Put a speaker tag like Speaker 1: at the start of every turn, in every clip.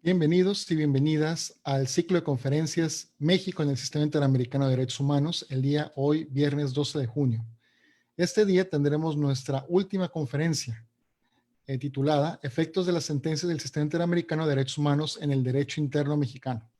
Speaker 1: Bienvenidos y bienvenidas al ciclo de conferencias México en el Sistema Interamericano de Derechos Humanos, el día hoy, viernes 12 de junio. Este día tendremos nuestra última conferencia titulada Efectos de las sentencias del Sistema Interamericano de Derechos Humanos en el Derecho Interno Mexicano.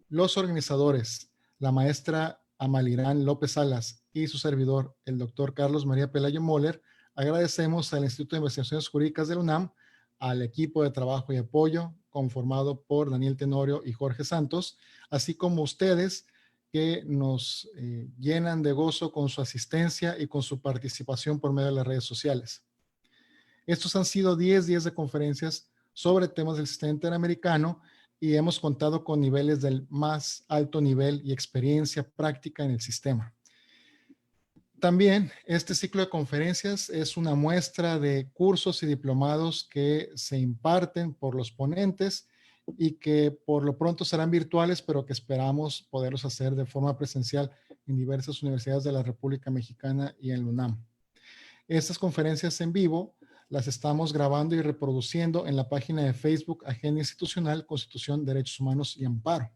Speaker 1: Los organizadores, la maestra Amalirán López Salas y su servidor, el doctor Carlos María Pelayo Moller, agradecemos al Instituto de Investigaciones Jurídicas de la UNAM, al equipo de trabajo y apoyo conformado por Daniel Tenorio y Jorge Santos, así como ustedes que nos llenan de gozo con su asistencia y con su participación por medio de las redes sociales. Estos han sido 10 días de conferencias sobre temas del sistema interamericano y hemos contado con niveles del más alto nivel y experiencia práctica en el sistema. También este ciclo de conferencias es una muestra de cursos y diplomados que se imparten por los ponentes y que por lo pronto serán virtuales, pero que esperamos poderlos hacer de forma presencial en diversas universidades de la República Mexicana y en la UNAM. Estas conferencias en vivo las estamos grabando y reproduciendo en la página de Facebook Agenda Institucional, Constitución, Derechos Humanos y Amparo,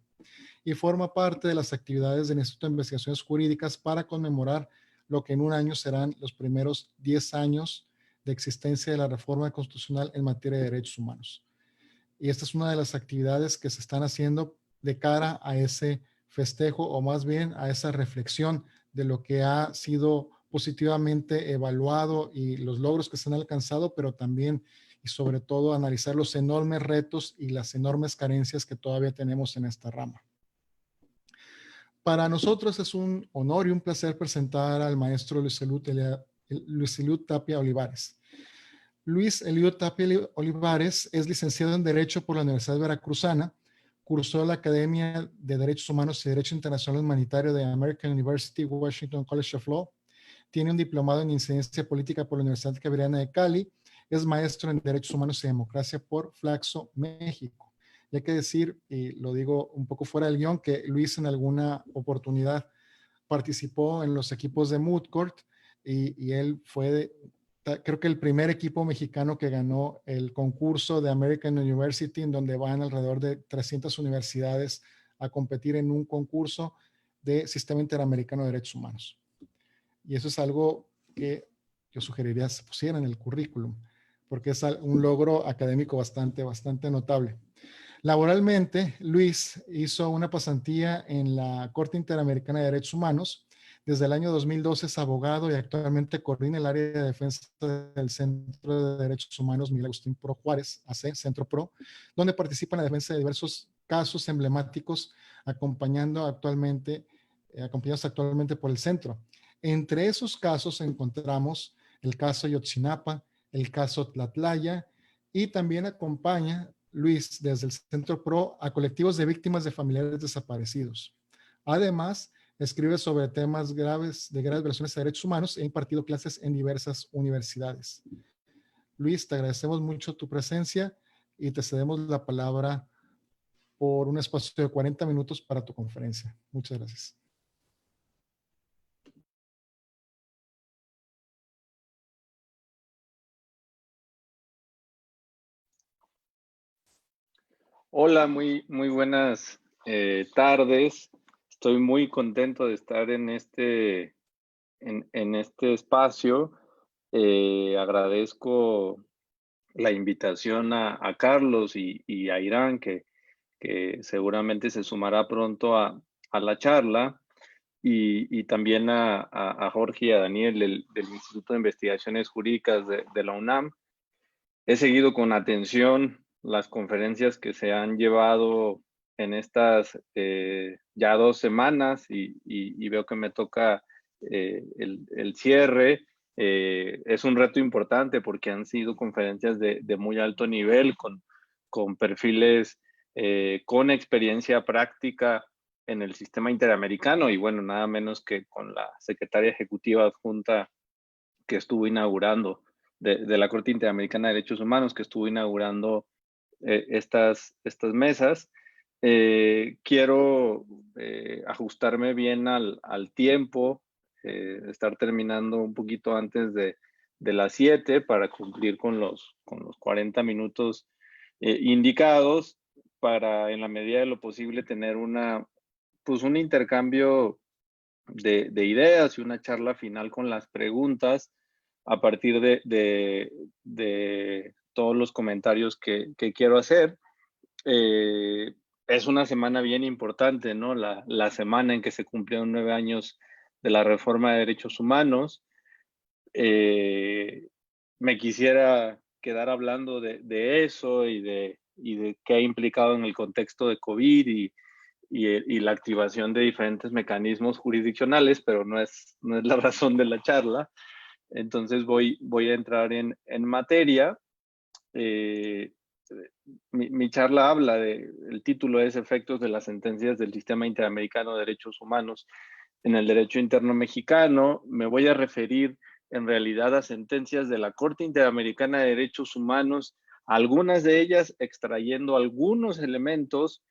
Speaker 1: y forma parte de las actividades del Instituto de Investigaciones Jurídicas para conmemorar lo que en un año serán los primeros 10 años de existencia de la reforma constitucional en materia de derechos humanos. Y esta es una de las actividades que se están haciendo de cara a ese festejo, o más bien a esa reflexión de lo que ha sido positivamente evaluado y los logros que se han alcanzado, pero también y sobre todo analizar los enormes retos y las enormes carencias que todavía tenemos en esta rama. Para nosotros es un honor y un placer presentar al maestro Luis Eliud Tapia Olivares. Luis Eliud Tapia Olivares es licenciado en Derecho por la Universidad Veracruzana, cursó la Academia de Derechos Humanos y Derecho Internacional Humanitario de American University Washington College of Law, tiene un diplomado en Incidencia Política por la Universidad Javeriana de Cali, es maestro en Derechos Humanos y Democracia por Flaxo, México. Y hay que decir, y lo digo un poco fuera del guión, que Luis en alguna oportunidad participó en los equipos de Moot Court y él fue, creo que el primer equipo mexicano que ganó el concurso de American University, en donde van alrededor de 300 universidades a competir en un concurso de Sistema Interamericano de Derechos Humanos. Y eso es algo que yo sugeriría se pusiera en el currículum, porque es un logro académico bastante notable. Laboralmente, Luis hizo una pasantía en la Corte Interamericana de Derechos Humanos. Desde el año 2012 es abogado y actualmente coordina el área de defensa del Centro de Derechos Humanos Miguel Agustín Pro Juárez, AC, Centro Pro, donde participa en la defensa de diversos casos emblemáticos acompañados actualmente por el centro. Entre esos casos encontramos el caso Yotzinapa, el caso Tlatlaya, y también acompaña Luis desde el Centro Pro a colectivos de víctimas de familiares desaparecidos. Además, escribe sobre temas graves violaciones a derechos humanos e ha impartido clases en diversas universidades. Luis, te agradecemos mucho tu presencia y te cedemos la palabra por un espacio de 40 minutos para tu conferencia. Muchas gracias.
Speaker 2: Hola, muy buenas tardes. Estoy muy contento de estar en este espacio. Agradezco la invitación a Carlos y a Irán, que seguramente se sumará pronto a la charla, y también a Jorge y a Daniel del Instituto de Investigaciones Jurídicas de la UNAM. He seguido con atención las conferencias que se han llevado en estas ya 2 semanas y veo que me toca el cierre. Es un reto importante porque han sido conferencias de muy alto nivel con perfiles con experiencia práctica en el sistema interamericano y bueno, nada menos que con la secretaria ejecutiva adjunta que estuvo inaugurando de la Corte Interamericana de Derechos Humanos, que estuvo inaugurando estas mesas. Quiero ajustarme bien al tiempo, estar terminando un poquito antes de las 7 para cumplir con los 40 minutos indicados. para, en la medida de lo posible, tener pues un intercambio de ideas y una charla final con las preguntas a partir de todos los comentarios que quiero hacer. Es una semana bien importante, ¿no? La semana en que se cumplieron 9 años de la reforma de derechos humanos. Me quisiera quedar hablando de eso y de qué ha implicado en el contexto de COVID y la activación de diferentes mecanismos jurisdiccionales, pero no es la razón de la charla. Entonces voy a entrar en materia. Mi charla habla el título es Efectos de las sentencias del Sistema Interamericano de Derechos Humanos en el derecho interno mexicano. Me voy a referir en realidad a sentencias de la Corte Interamericana de Derechos Humanos, algunas de ellas extrayendo algunos elementos,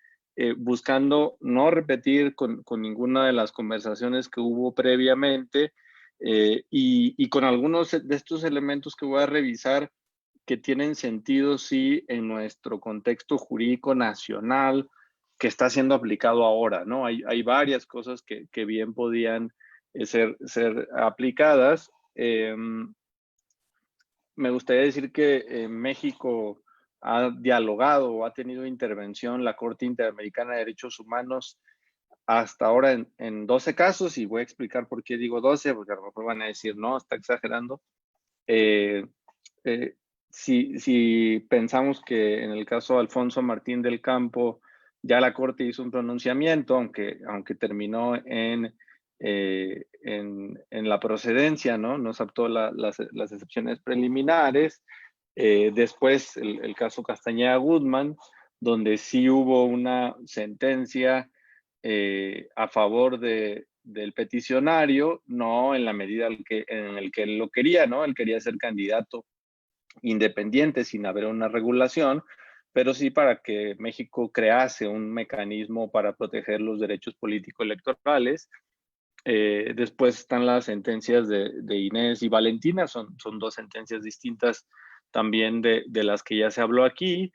Speaker 2: buscando no repetir con ninguna de las conversaciones que hubo previamente, y con algunos de estos elementos que voy a revisar que tienen sentido, sí, en nuestro contexto jurídico nacional que está siendo aplicado ahora, ¿no? Hay varias cosas que bien podían ser aplicadas. Me gustaría decir que México ha dialogado o ha tenido intervención la Corte Interamericana de Derechos Humanos hasta ahora en 12 casos, y voy a explicar por qué digo 12, porque a lo mejor van a decir, no, está exagerando. Eh, eh, si pensamos que en el caso de Alfonso Martín del Campo ya la Corte hizo un pronunciamiento, aunque terminó en la procedencia, ¿no? No aceptó las excepciones preliminares. Después el caso Castañeda Guzmán, donde sí hubo una sentencia a favor del peticionario, no en la medida en el que él lo quería, ¿no? Él quería ser candidato independiente sin haber una regulación, pero sí para que México crease un mecanismo para proteger los derechos político-electorales. Después están las sentencias de Inés y Valentina, son dos sentencias distintas también de las que ya se habló aquí.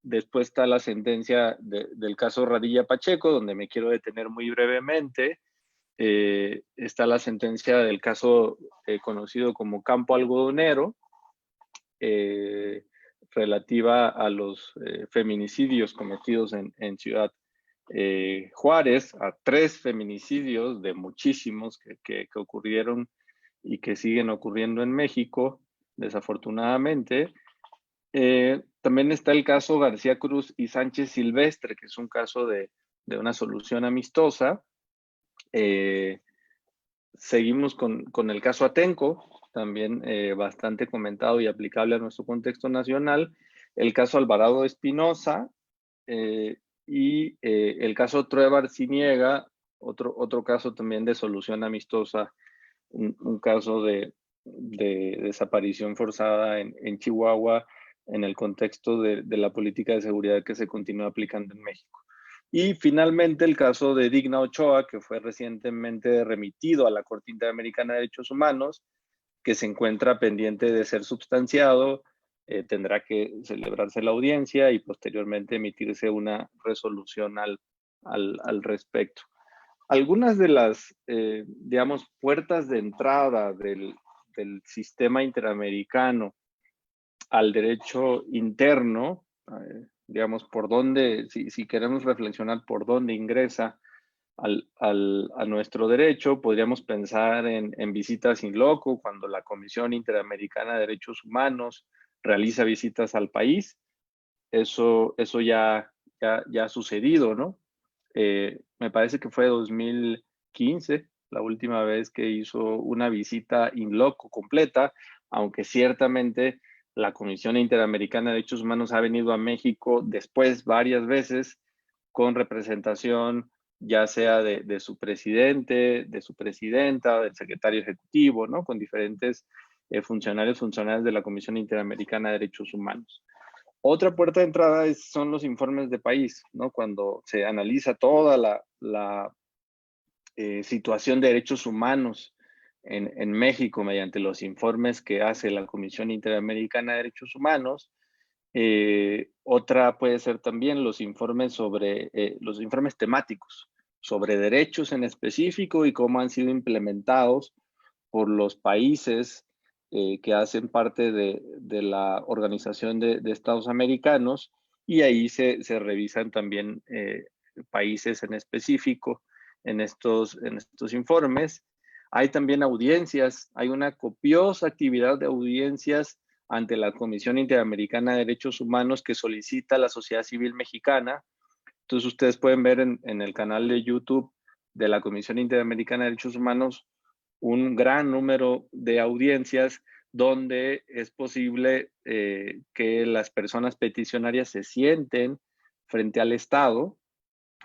Speaker 2: Después está la sentencia del caso Radilla Pacheco, donde me quiero detener muy brevemente. Está la sentencia del caso conocido como Campo Algodonero, relativa a los feminicidios cometidos en Ciudad Juárez, a 3 feminicidios de muchísimos que ocurrieron y que siguen ocurriendo en México, desafortunadamente. También está el caso García Cruz y Sánchez Silvestre, que es un caso de una solución amistosa. Seguimos con el caso Atenco, también bastante comentado y aplicable a nuestro contexto nacional. El caso Alvarado Espinosa y el caso Trueba Arciniega, otro caso también de solución amistosa, un caso de desaparición forzada en Chihuahua en el contexto de la política de seguridad que se continúa aplicando en México. Y finalmente el caso de Digna Ochoa, que fue recientemente remitido a la Corte Interamericana de Derechos Humanos, que se encuentra pendiente de ser substanciado. Tendrá que celebrarse la audiencia y posteriormente emitirse una resolución al respecto. Algunas de las, digamos, puertas de entrada del sistema interamericano al derecho interno, digamos, por dónde, si queremos reflexionar por dónde ingresa a nuestro derecho, podríamos pensar en visitas in loco, cuando la Comisión Interamericana de Derechos Humanos realiza visitas al país. Eso ya ha sucedido, ¿no? Me parece que fue 2015 la última vez que hizo una visita in loco completa, aunque ciertamente la Comisión Interamericana de Derechos Humanos ha venido a México después varias veces con representación ya sea de su presidente, de su presidenta, del secretario ejecutivo, ¿no? Con diferentes funcionarias de la Comisión Interamericana de Derechos Humanos. Otra puerta de entrada son los informes de país, ¿no? Cuando se analiza toda la situación de derechos humanos en México mediante los informes que hace la Comisión Interamericana de Derechos Humanos, Otra puede ser también los informes sobre los informes temáticos sobre derechos en específico y cómo han sido implementados por los países que hacen parte de la Organización de Estados Americanos, y ahí se revisan también países en específico en estos informes. Hay también audiencias, hay una copiosa actividad de audiencias ante la Comisión Interamericana de Derechos Humanos que solicita la sociedad civil mexicana. Entonces ustedes pueden ver en el canal de YouTube de la Comisión Interamericana de Derechos Humanos un gran número de audiencias donde es posible que las personas peticionarias se sienten frente al Estado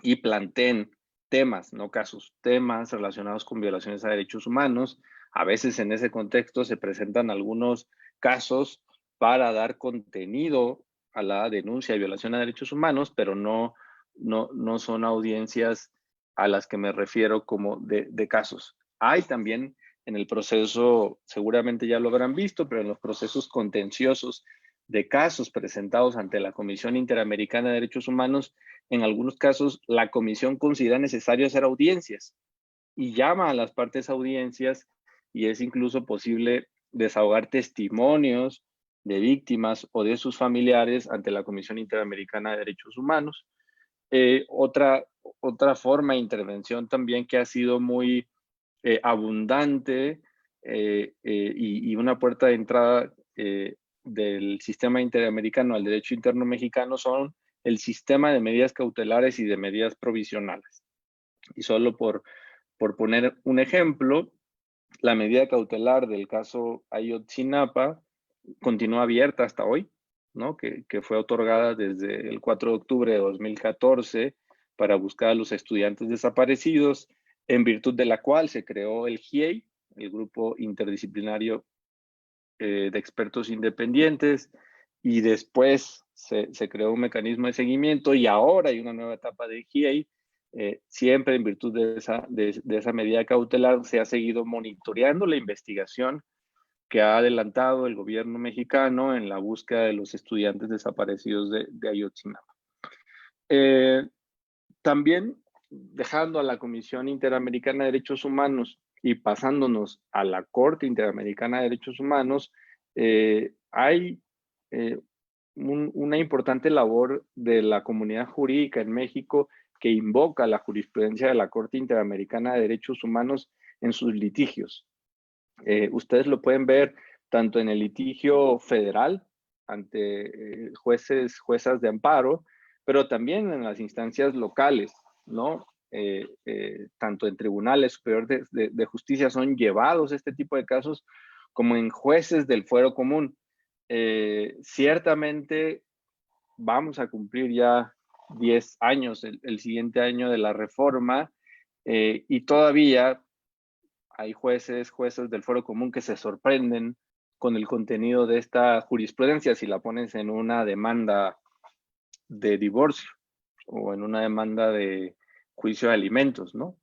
Speaker 2: y planteen temas, no casos, temas relacionados con violaciones a derechos humanos. A veces en ese contexto se presentan algunos casos para dar contenido a la denuncia de violación a derechos humanos, pero no son audiencias a las que me refiero como de casos. Hay también en el proceso, seguramente ya lo habrán visto, pero en los procesos contenciosos de casos presentados ante la Comisión Interamericana de Derechos Humanos, en algunos casos la comisión considera necesario hacer audiencias y llama a las partes a audiencias, y es incluso posible desahogar testimonios de víctimas o de sus familiares ante la Comisión Interamericana de Derechos Humanos. Otra forma de intervención también que ha sido muy abundante y una puerta de entrada del sistema interamericano al derecho interno mexicano son el sistema de medidas cautelares y de medidas provisionales. Y solo por poner un ejemplo, la medida cautelar del caso Ayotzinapa continúa abierta hasta hoy, ¿no? Que fue otorgada desde el 4 de octubre de 2014 para buscar a los estudiantes desaparecidos, en virtud de la cual se creó el GIEI, el Grupo Interdisciplinario de Expertos Independientes, y después se creó un mecanismo de seguimiento, y ahora hay una nueva etapa de GIEI. Siempre en virtud de esa medida cautelar se ha seguido monitoreando la investigación que ha adelantado el gobierno mexicano en la búsqueda de los estudiantes desaparecidos de Ayotzinapa. También, dejando a la Comisión Interamericana de Derechos Humanos y pasándonos a la Corte Interamericana de Derechos Humanos, hay una importante labor de la comunidad jurídica en México que invoca la jurisprudencia de la Corte Interamericana de Derechos Humanos en sus litigios. Ustedes lo pueden ver tanto en el litigio federal ante juezas de amparo, pero también en las instancias locales, ¿no? Tanto en tribunales superiores de justicia son llevados este tipo de casos, como en jueces del fuero común. Ciertamente vamos a cumplir ya 10 años el siguiente año de la reforma, y todavía hay jueces del fuero común que se sorprenden con el contenido de esta jurisprudencia si la pones en una demanda de divorcio o en una demanda de juicio de alimentos, ¿no?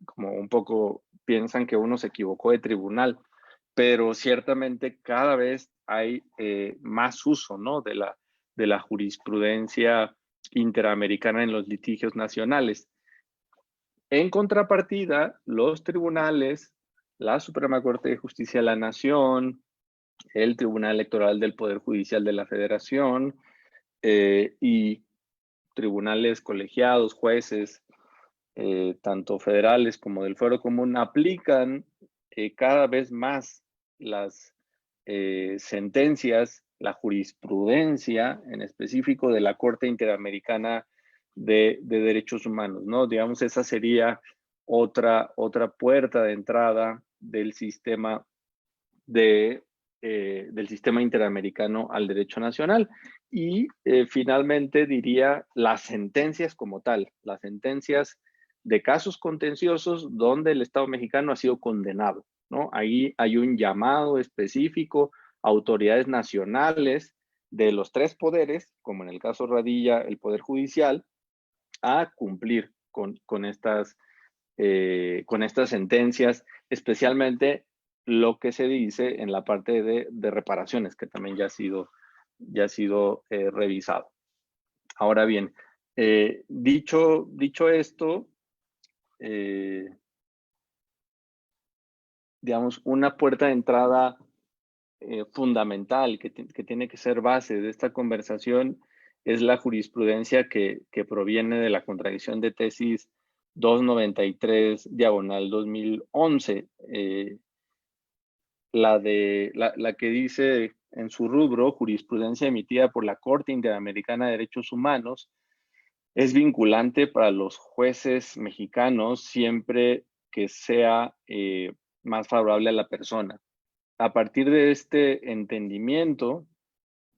Speaker 2: Como un poco piensan que uno se equivocó de tribunal, pero ciertamente cada vez hay más uso, ¿no? de la jurisprudencia interamericana en los litigios nacionales. En contrapartida, los tribunales, la Suprema Corte de Justicia de la Nación, el Tribunal Electoral del Poder Judicial de la Federación y tribunales colegiados, jueces, tanto federales como del Fuero Común, aplican cada vez más las sentencias, la jurisprudencia en específico de la Corte Interamericana de Derechos Humanos, ¿no? Digamos, esa sería otra puerta de entrada del sistema del sistema interamericano al derecho nacional. Y finalmente diría las sentencias como tal, las sentencias de casos contenciosos donde el Estado mexicano ha sido condenado, ¿no? Ahí hay un llamado específico a autoridades nacionales de los tres poderes, como en el caso Radilla, el Poder Judicial, a cumplir con estas sentencias, especialmente lo que se dice en la parte de reparaciones, que también ya ha sido revisado. Ahora bien, dicho esto, digamos, una puerta de entrada fundamental que tiene que ser base de esta conversación es la jurisprudencia que proviene de la contradicción de tesis 293/2011, la que dice en su rubro jurisprudencia emitida por la Corte Interamericana de Derechos Humanos es vinculante para los jueces mexicanos siempre que sea más favorable a la persona. A partir de este entendimiento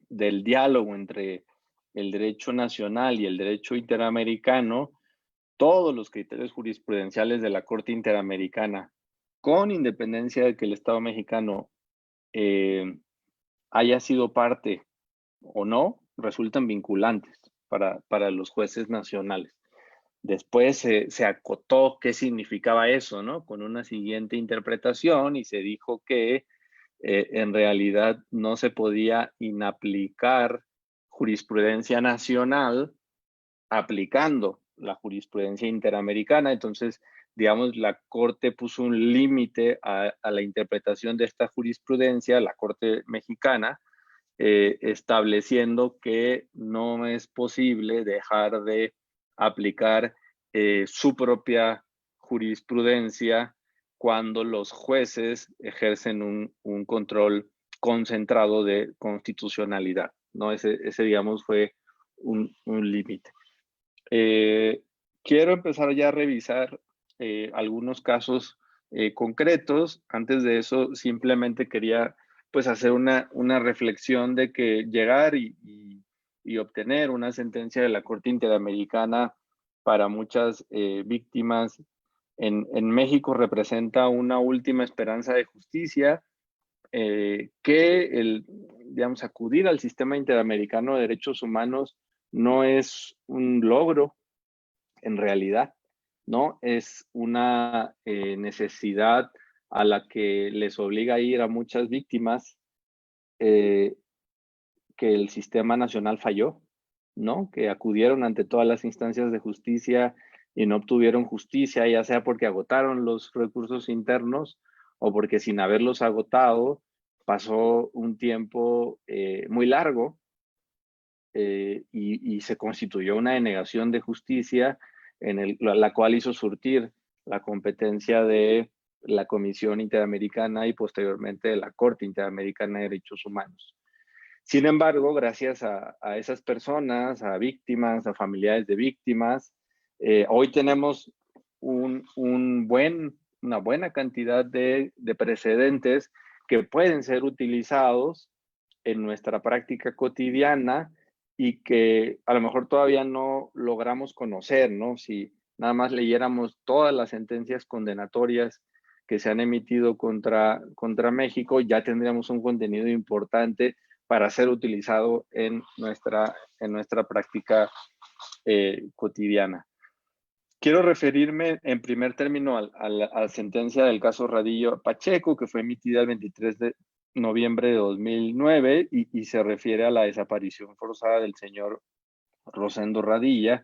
Speaker 2: del diálogo entre el derecho nacional y el derecho interamericano, todos los criterios jurisprudenciales de la Corte Interamericana, con independencia de que el Estado mexicano haya sido parte o no, resultan vinculantes para los jueces nacionales. Después se acotó qué significaba eso, ¿no? Con una siguiente interpretación y se dijo que en realidad no se podía inaplicar jurisprudencia nacional aplicando la jurisprudencia interamericana. Entonces, digamos, la Corte puso un límite a la interpretación de esta jurisprudencia, la Corte mexicana, estableciendo que no es posible dejar de aplicar su propia jurisprudencia cuando los jueces ejercen un control concentrado de constitucionalidad, ¿no? Ese digamos, fue un límite. Quiero empezar ya a revisar algunos casos concretos. Antes de eso, simplemente quería pues hacer una reflexión de que llegar y obtener una sentencia de la Corte Interamericana para muchas víctimas en México representa una última esperanza de justicia, digamos, acudir al sistema interamericano de derechos humanos no es un logro en realidad, ¿no? Es una necesidad a la que les obliga a ir a muchas víctimas que el sistema nacional falló, ¿no? Que acudieron ante todas las instancias de justicia y no obtuvieron justicia, ya sea porque agotaron los recursos internos o porque sin haberlos agotado pasó un tiempo muy largo y se constituyó una denegación de justicia en la cual hizo surtir la competencia de la Comisión Interamericana y posteriormente de la Corte Interamericana de Derechos Humanos. Sin embargo, gracias a esas personas, a víctimas, a familiares de víctimas, hoy tenemos una buena cantidad de precedentes que pueden ser utilizados en nuestra práctica cotidiana y que a lo mejor todavía no logramos conocer, ¿no? Si nada más leyéramos todas las sentencias condenatorias que se han emitido contra México, ya tendríamos un contenido importante para ser utilizado en nuestra práctica cotidiana. Quiero referirme en primer término a la sentencia del caso Radillo Pacheco, que fue emitida el 23 de noviembre de 2009 y se refiere a la desaparición forzada del señor Rosendo Radilla,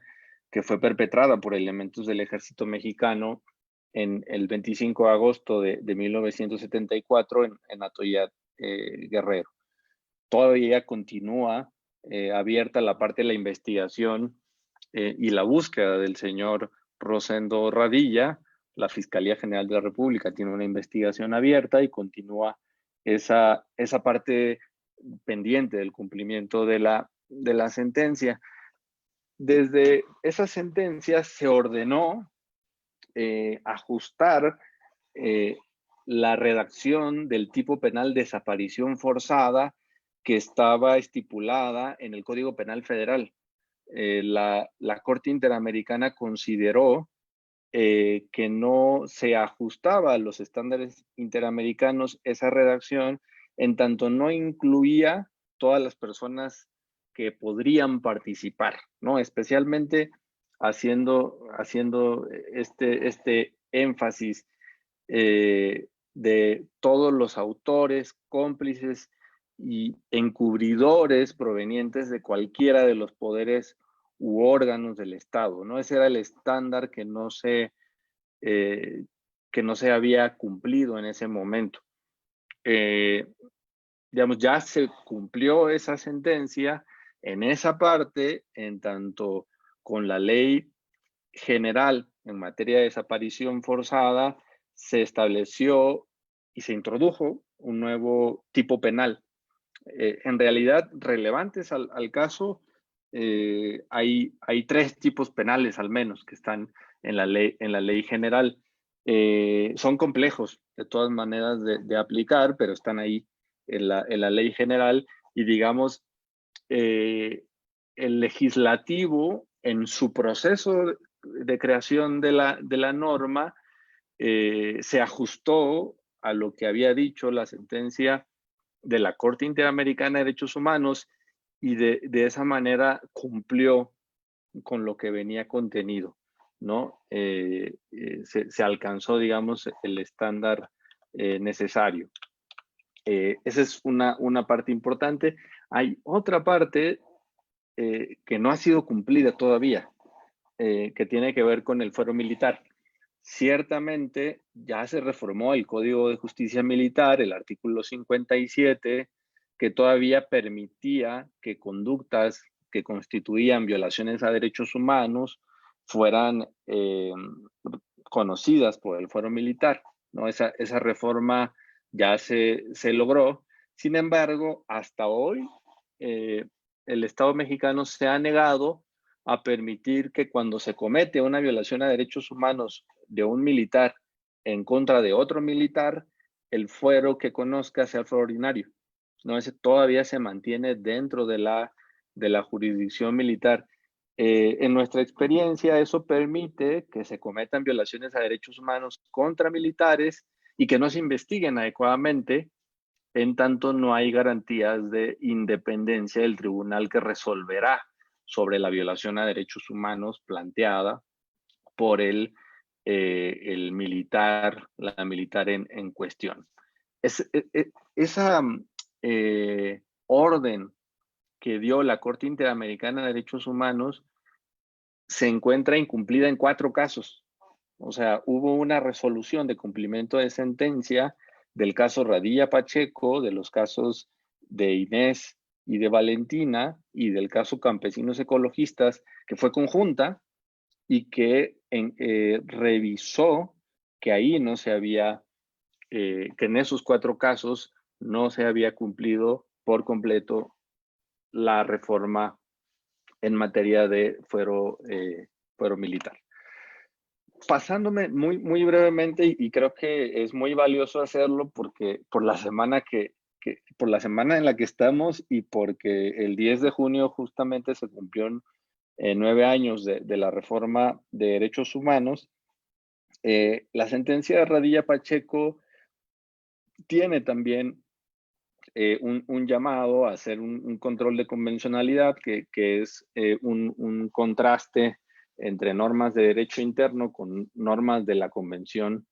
Speaker 2: que fue perpetrada por elementos del ejército mexicano en el 25 de agosto de 1974 en Atoyac, Guerrero. Todavía continúa abierta la parte de la investigación y la búsqueda del señor Rosendo Radilla. La Fiscalía General de la República tiene una investigación abierta y continúa esa parte pendiente del cumplimiento de la sentencia. Desde esa sentencia se ordenó ajustar la redacción del tipo penal desaparición forzada que estaba estipulada en el Código Penal Federal. La Corte Interamericana consideró que no se ajustaba a los estándares interamericanos esa redacción, en tanto no incluía todas las personas que podrían participar, ¿no? Especialmente haciendo este énfasis de todos los autores, cómplices y encubridores provenientes de cualquiera de los poderes u órganos del Estado, ¿no? Ese era el estándar que no se había cumplido en ese momento. Digamos, ya se cumplió esa sentencia en esa parte, en tanto con la ley general en materia de desaparición forzada, se estableció y se introdujo un nuevo tipo penal. En realidad, relevantes al caso, hay tres tipos penales al menos que están en la ley general. Son complejos de todas maneras de aplicar, pero están ahí en la ley general y digamos, el legislativo en su proceso de creación de la norma se ajustó a lo que había dicho la sentencia de la Corte Interamericana de Derechos Humanos y de esa manera cumplió con lo que venía contenido, ¿no? Se alcanzó, digamos, el estándar necesario. Esa es una parte importante. Hay otra parte que no ha sido cumplida todavía, que tiene que ver con el fuero militar. Ciertamente ya se reformó el Código de Justicia Militar, el artículo 57, que todavía permitía que conductas que constituían violaciones a derechos humanos fueran conocidas por el fuero militar, ¿no? Esa reforma ya se logró. Sin embargo, hasta hoy, el Estado mexicano se ha negado a permitir que cuando se comete una violación a derechos humanos de un militar en contra de otro militar, el fuero que conozca sea el fuero ordinario. No, ese todavía se mantiene dentro de la jurisdicción militar. En nuestra experiencia, eso permite que se cometan violaciones a derechos humanos contra militares y que no se investiguen adecuadamente, en tanto no hay garantías de independencia del tribunal que resolverá sobre la violación a derechos humanos planteada por el militar, la militar en cuestión. Esa orden que dio la Corte Interamericana de Derechos Humanos se encuentra incumplida en 4 casos. O sea, hubo una resolución de cumplimiento de sentencia del caso Radilla Pacheco, de los casos de Inés y de Valentina, y del caso Campesinos Ecologistas, que fue conjunta y que revisó que ahí no se había, que en esos 4 casos no se había cumplido por completo la reforma en materia de fuero militar. Pasándome muy brevemente, y creo que es muy valioso hacerlo porque por la semana por la semana en la que estamos y porque el 10 de junio justamente se cumplieron 9 años de la reforma de derechos humanos. La sentencia de Radilla Pacheco tiene también un llamado a hacer un control de convencionalidad, que es un contraste entre normas de derecho interno con normas de la Convención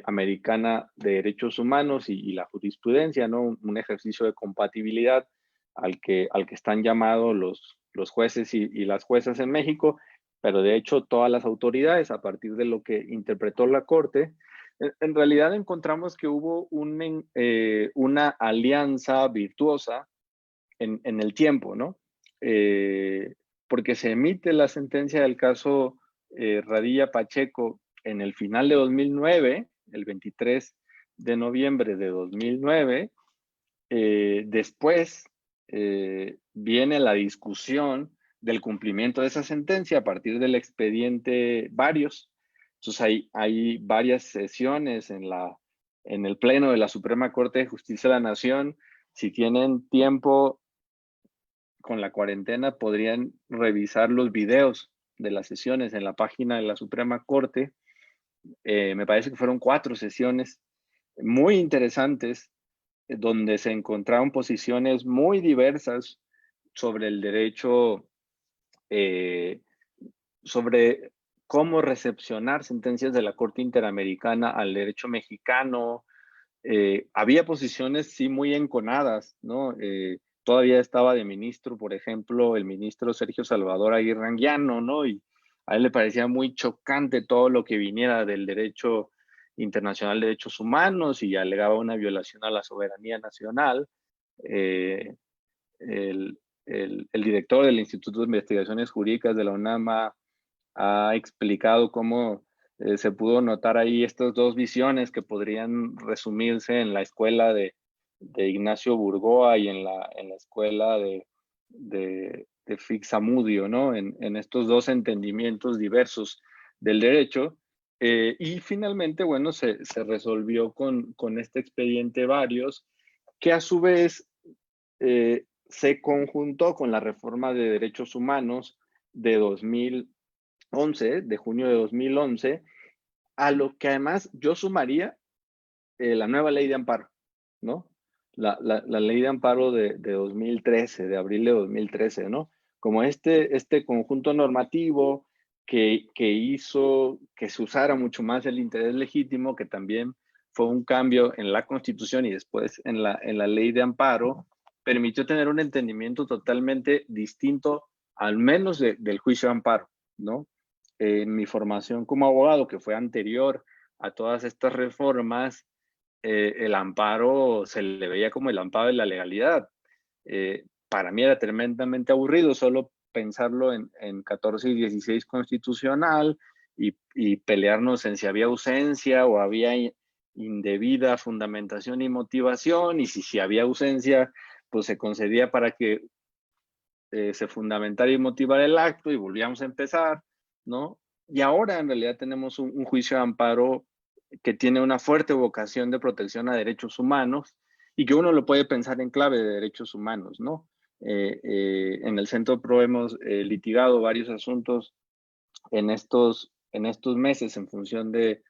Speaker 2: Americana de Derechos Humanos y la jurisprudencia, ¿no? Un ejercicio de compatibilidad al que están llamados los jueces y las juezas en México, pero de hecho todas las autoridades, a partir de lo que interpretó la Corte. En realidad encontramos que hubo una alianza virtuosa en el tiempo, ¿no? Porque se emite la sentencia del caso Radilla Pacheco en el final de 2009, el 23 de noviembre de 2009. Después viene la discusión del cumplimiento de esa sentencia a partir del expediente varios. Entonces hay varias sesiones en el Pleno de la Suprema Corte de Justicia de la Nación. Si tienen tiempo con la cuarentena, podrían revisar los videos de las sesiones en la página de la Suprema Corte. Me parece que fueron 4 sesiones muy interesantes, donde se encontraron posiciones muy diversas sobre el derecho, sobre cómo recepcionar sentencias de la Corte Interamericana al derecho mexicano, había posiciones sí muy enconadas, ¿no? Todavía estaba de ministro, por ejemplo, el ministro Sergio Salvador Aguirre Anguiano, ¿no? Y a él le parecía muy chocante todo lo que viniera del derecho internacional de derechos humanos y alegaba una violación a la soberanía nacional. Eh, el, el director del Instituto de Investigaciones Jurídicas de la UNAM ha explicado cómo se pudo notar ahí estas dos visiones que podrían resumirse en la escuela de Ignacio Burgoa y en la escuela de Fixamudio, ¿no? En estos dos entendimientos diversos del derecho. Y finalmente, bueno, se resolvió con este expediente varios, que a su vez se conjuntó con la reforma de derechos humanos de 2011, de junio de 2011, a lo que además yo sumaría la nueva ley de amparo, ¿no? La ley de amparo de 2013, de abril de 2013, ¿no? Como este conjunto normativo que hizo que se usara mucho más el interés legítimo, que también fue un cambio en la Constitución y después en la ley de amparo, permitió tener un entendimiento totalmente distinto, al menos del juicio de amparo, ¿no? En mi formación como abogado, que fue anterior a todas estas reformas, el amparo se le veía como el amparo de la legalidad. Para mí era tremendamente aburrido solo pensarlo en 14 y 16 constitucional y pelearnos en si había ausencia o había indebida fundamentación y motivación, y si había ausencia, pues se concedía para que se fundamentara y motivara el acto y volvíamos a empezar, ¿no? Y ahora en realidad tenemos un juicio de amparo que tiene una fuerte vocación de protección a derechos humanos y que uno lo puede pensar en clave de derechos humanos, ¿no? En el Centro PRO hemos litigado varios asuntos en estos meses en función de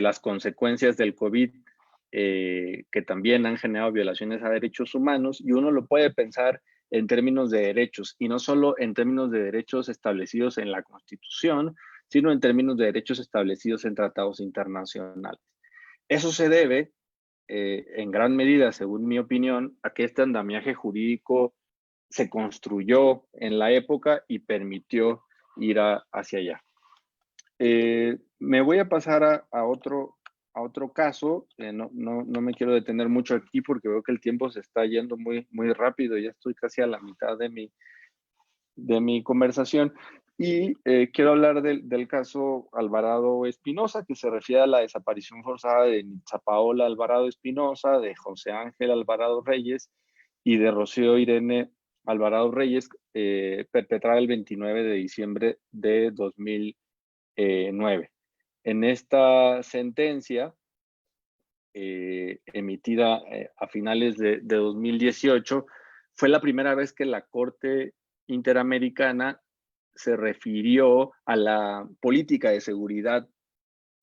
Speaker 2: las consecuencias del COVID, que también han generado violaciones a derechos humanos, y uno lo puede pensar en términos de derechos, y no solo en términos de derechos establecidos en la Constitución, sino en términos de derechos establecidos en tratados internacionales. Eso se debe, en gran medida, según mi opinión, a que este andamiaje jurídico se construyó en la época y permitió ir hacia allá. Me voy a pasar a otro caso. No me quiero detener mucho aquí porque veo que el tiempo se está yendo muy, muy rápido. Ya estoy casi a la mitad de mi conversación. Y quiero hablar del caso Alvarado Espinosa, que se refiere a la desaparición forzada de Nitza Paola Alvarado Espinosa, de José Ángel Alvarado Reyes y de Rocío Irene Alvarado Reyes, perpetrada el 29 de diciembre de 2009. En esta sentencia, emitida a finales de 2018, fue la primera vez que la Corte Interamericana se refirió a la política de seguridad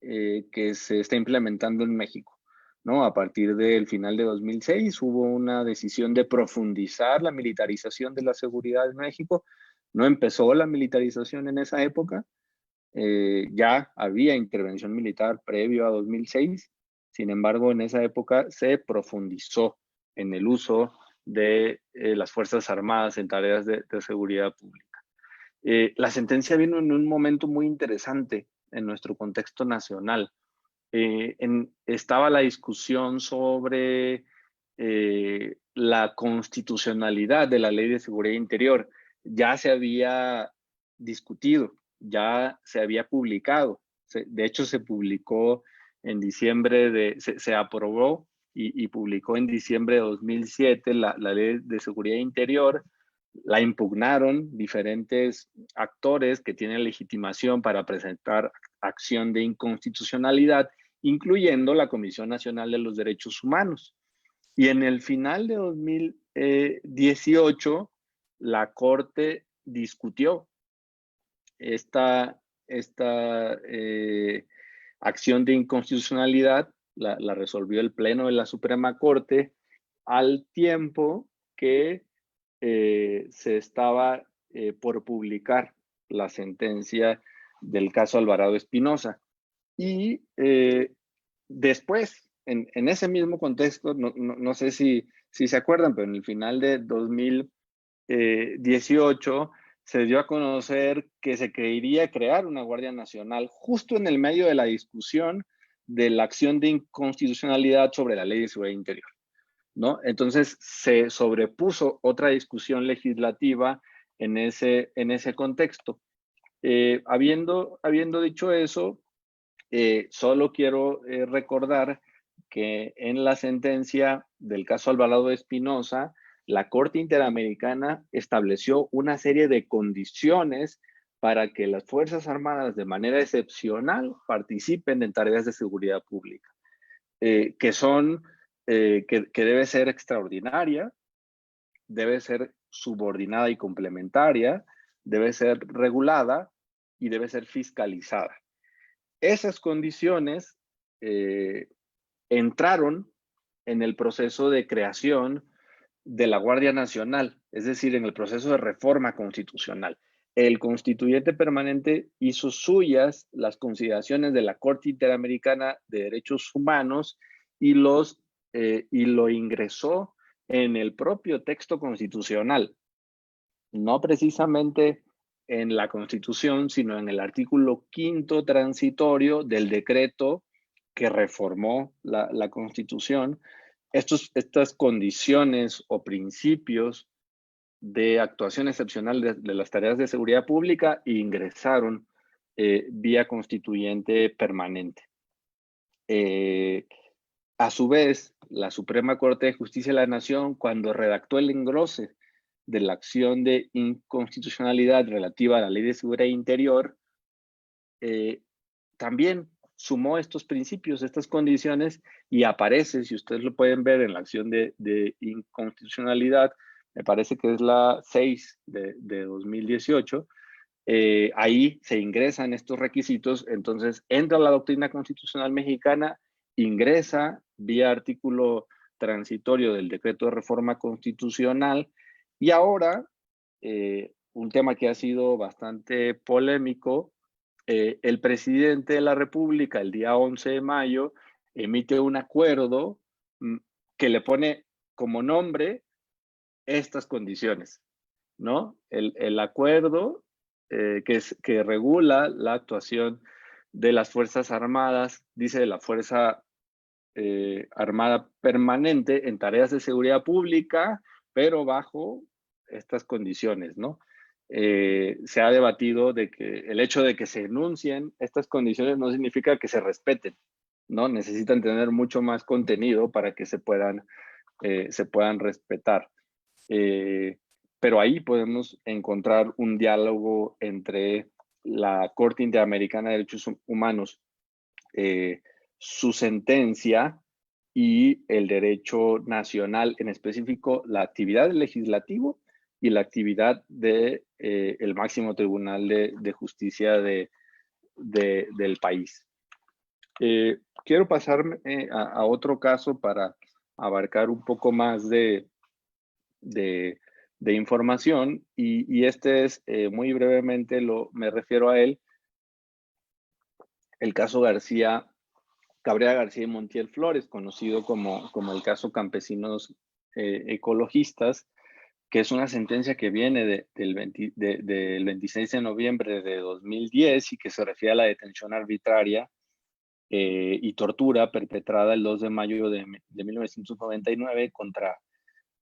Speaker 2: que se está implementando en México, ¿no? A partir del final de 2006 hubo una decisión de profundizar la militarización de la seguridad en México. No empezó la militarización en esa época, ya había intervención militar previo a 2006, sin embargo, en esa época se profundizó en el uso de las Fuerzas Armadas en tareas de seguridad pública. La sentencia vino en un momento muy interesante en nuestro contexto nacional. Estaba la discusión sobre la constitucionalidad de la Ley de Seguridad Interior. Ya se había discutido, ya se había publicado. De hecho, se publicó en diciembre se aprobó y publicó en diciembre de 2007 la Ley de Seguridad Interior. La impugnaron diferentes actores que tienen legitimación para presentar acción de inconstitucionalidad, incluyendo la Comisión Nacional de los Derechos Humanos. Y en el final de 2018, la Corte discutió esta acción de inconstitucionalidad, la resolvió el Pleno de la Suprema Corte, al tiempo que se estaba por publicar la sentencia del caso Alvarado Espinosa. Y después en ese mismo contexto, no sé si se acuerdan, pero en el final de 2018 se dio a conocer que se quería crear una Guardia Nacional justo en el medio de la discusión de la acción de inconstitucionalidad sobre la Ley de Seguridad Interior, ¿no? Entonces se sobrepuso otra discusión legislativa en ese contexto. Habiendo dicho eso, solo quiero recordar que en la sentencia del caso Alvarado de Espinosa, la Corte Interamericana estableció una serie de condiciones para que las Fuerzas Armadas de manera excepcional participen en tareas de seguridad pública, que son, que debe ser extraordinaria, debe ser subordinada y complementaria, debe ser regulada y debe ser fiscalizada. Esas condiciones entraron en el proceso de creación de la Guardia Nacional, es decir, en el proceso de reforma constitucional. El constituyente permanente hizo suyas las consideraciones de la Corte Interamericana de Derechos Humanos y lo ingresó en el propio texto constitucional, no precisamente en la Constitución, sino en el artículo 5º transitorio del decreto que reformó la Constitución. Estas condiciones o principios de actuación excepcional de las tareas de seguridad pública ingresaron vía constituyente permanente. A su vez, la Suprema Corte de Justicia de la Nación, cuando redactó el engrose de la acción de inconstitucionalidad relativa a la Ley de Seguridad Interior, también sumó estos principios, estas condiciones, y aparece, si ustedes lo pueden ver en la acción de inconstitucionalidad, me parece que es la 6 de 2018, ahí se ingresan estos requisitos, entonces entra la doctrina constitucional mexicana, ingresa vía artículo transitorio del decreto de reforma constitucional, y ahora, un tema que ha sido bastante polémico, el presidente de la República el día 11 de mayo emite un acuerdo que le pone como nombre estas condiciones, ¿no? El acuerdo que regula la actuación de las Fuerzas Armadas, dice de la Fuerza Armada Permanente en tareas de seguridad pública, pero bajo estas condiciones, ¿no? Se ha debatido de que el hecho de que se enuncien estas condiciones no significa que se respeten, ¿no? Necesitan tener mucho más contenido para que se puedan respetar. Pero ahí podemos encontrar un diálogo entre la Corte Interamericana de Derechos Humanos, su sentencia y el derecho nacional, en específico la actividad del legislativo y la actividad de el máximo tribunal de justicia del país. Quiero pasar a otro caso para abarcar un poco más de información, y este es muy brevemente, me refiero a él, el caso Cabrera García y Montiel Flores, conocido como el caso Campesinos Ecologistas, que es una sentencia que viene del 26 de noviembre de 2010 y que se refiere a la detención arbitraria y tortura perpetrada el 2 de mayo de 1999 contra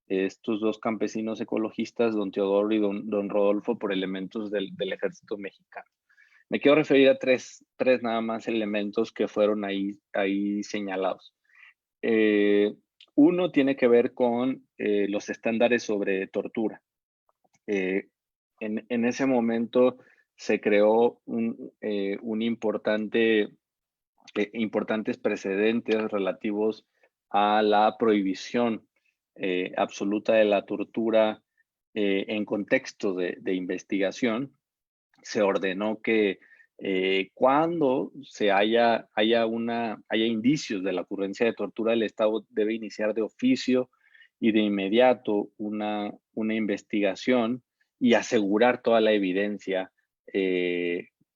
Speaker 2: estos dos campesinos ecologistas, don Teodoro y don Rodolfo, por elementos del ejército mexicano. Me quiero referir a tres nada más elementos que fueron ahí señalados. Uno tiene que ver con los estándares sobre tortura. En ese momento se creó importantes precedentes relativos a la prohibición absoluta de la tortura en contexto de investigación. Se ordenó que cuando haya indicios de la ocurrencia de tortura, el Estado debe iniciar de oficio y de inmediato una investigación y asegurar toda la evidencia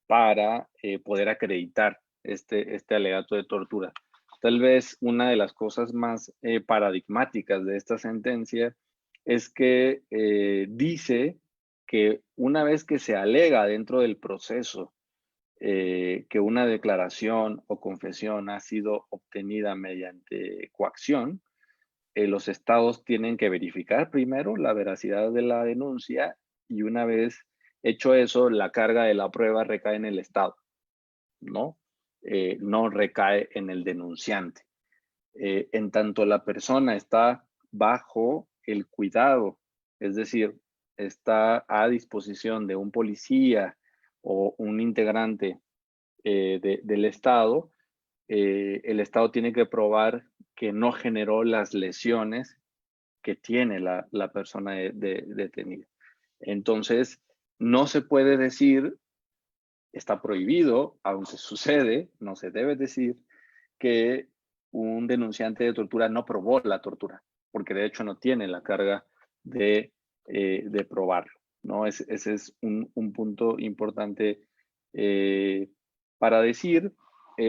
Speaker 2: para poder acreditar este alegato de tortura. Tal vez una de las cosas más paradigmáticas de esta sentencia es que dice que una vez que se alega dentro del proceso que una declaración o confesión ha sido obtenida mediante coacción, los estados tienen que verificar primero la veracidad de la denuncia y una vez hecho eso, la carga de la prueba recae en el estado, ¿no? No recae en el denunciante. En tanto la persona está bajo el cuidado, es decir, está a disposición de un policía o un integrante del Estado, el Estado tiene que probar que no generó las lesiones que tiene la persona detenida. Entonces, no se puede decir, está prohibido, aunque sucede, no se debe decir que un denunciante de tortura no probó la tortura, porque de hecho no tiene la carga de probarlo, ¿no? Ese es un punto importante para decir.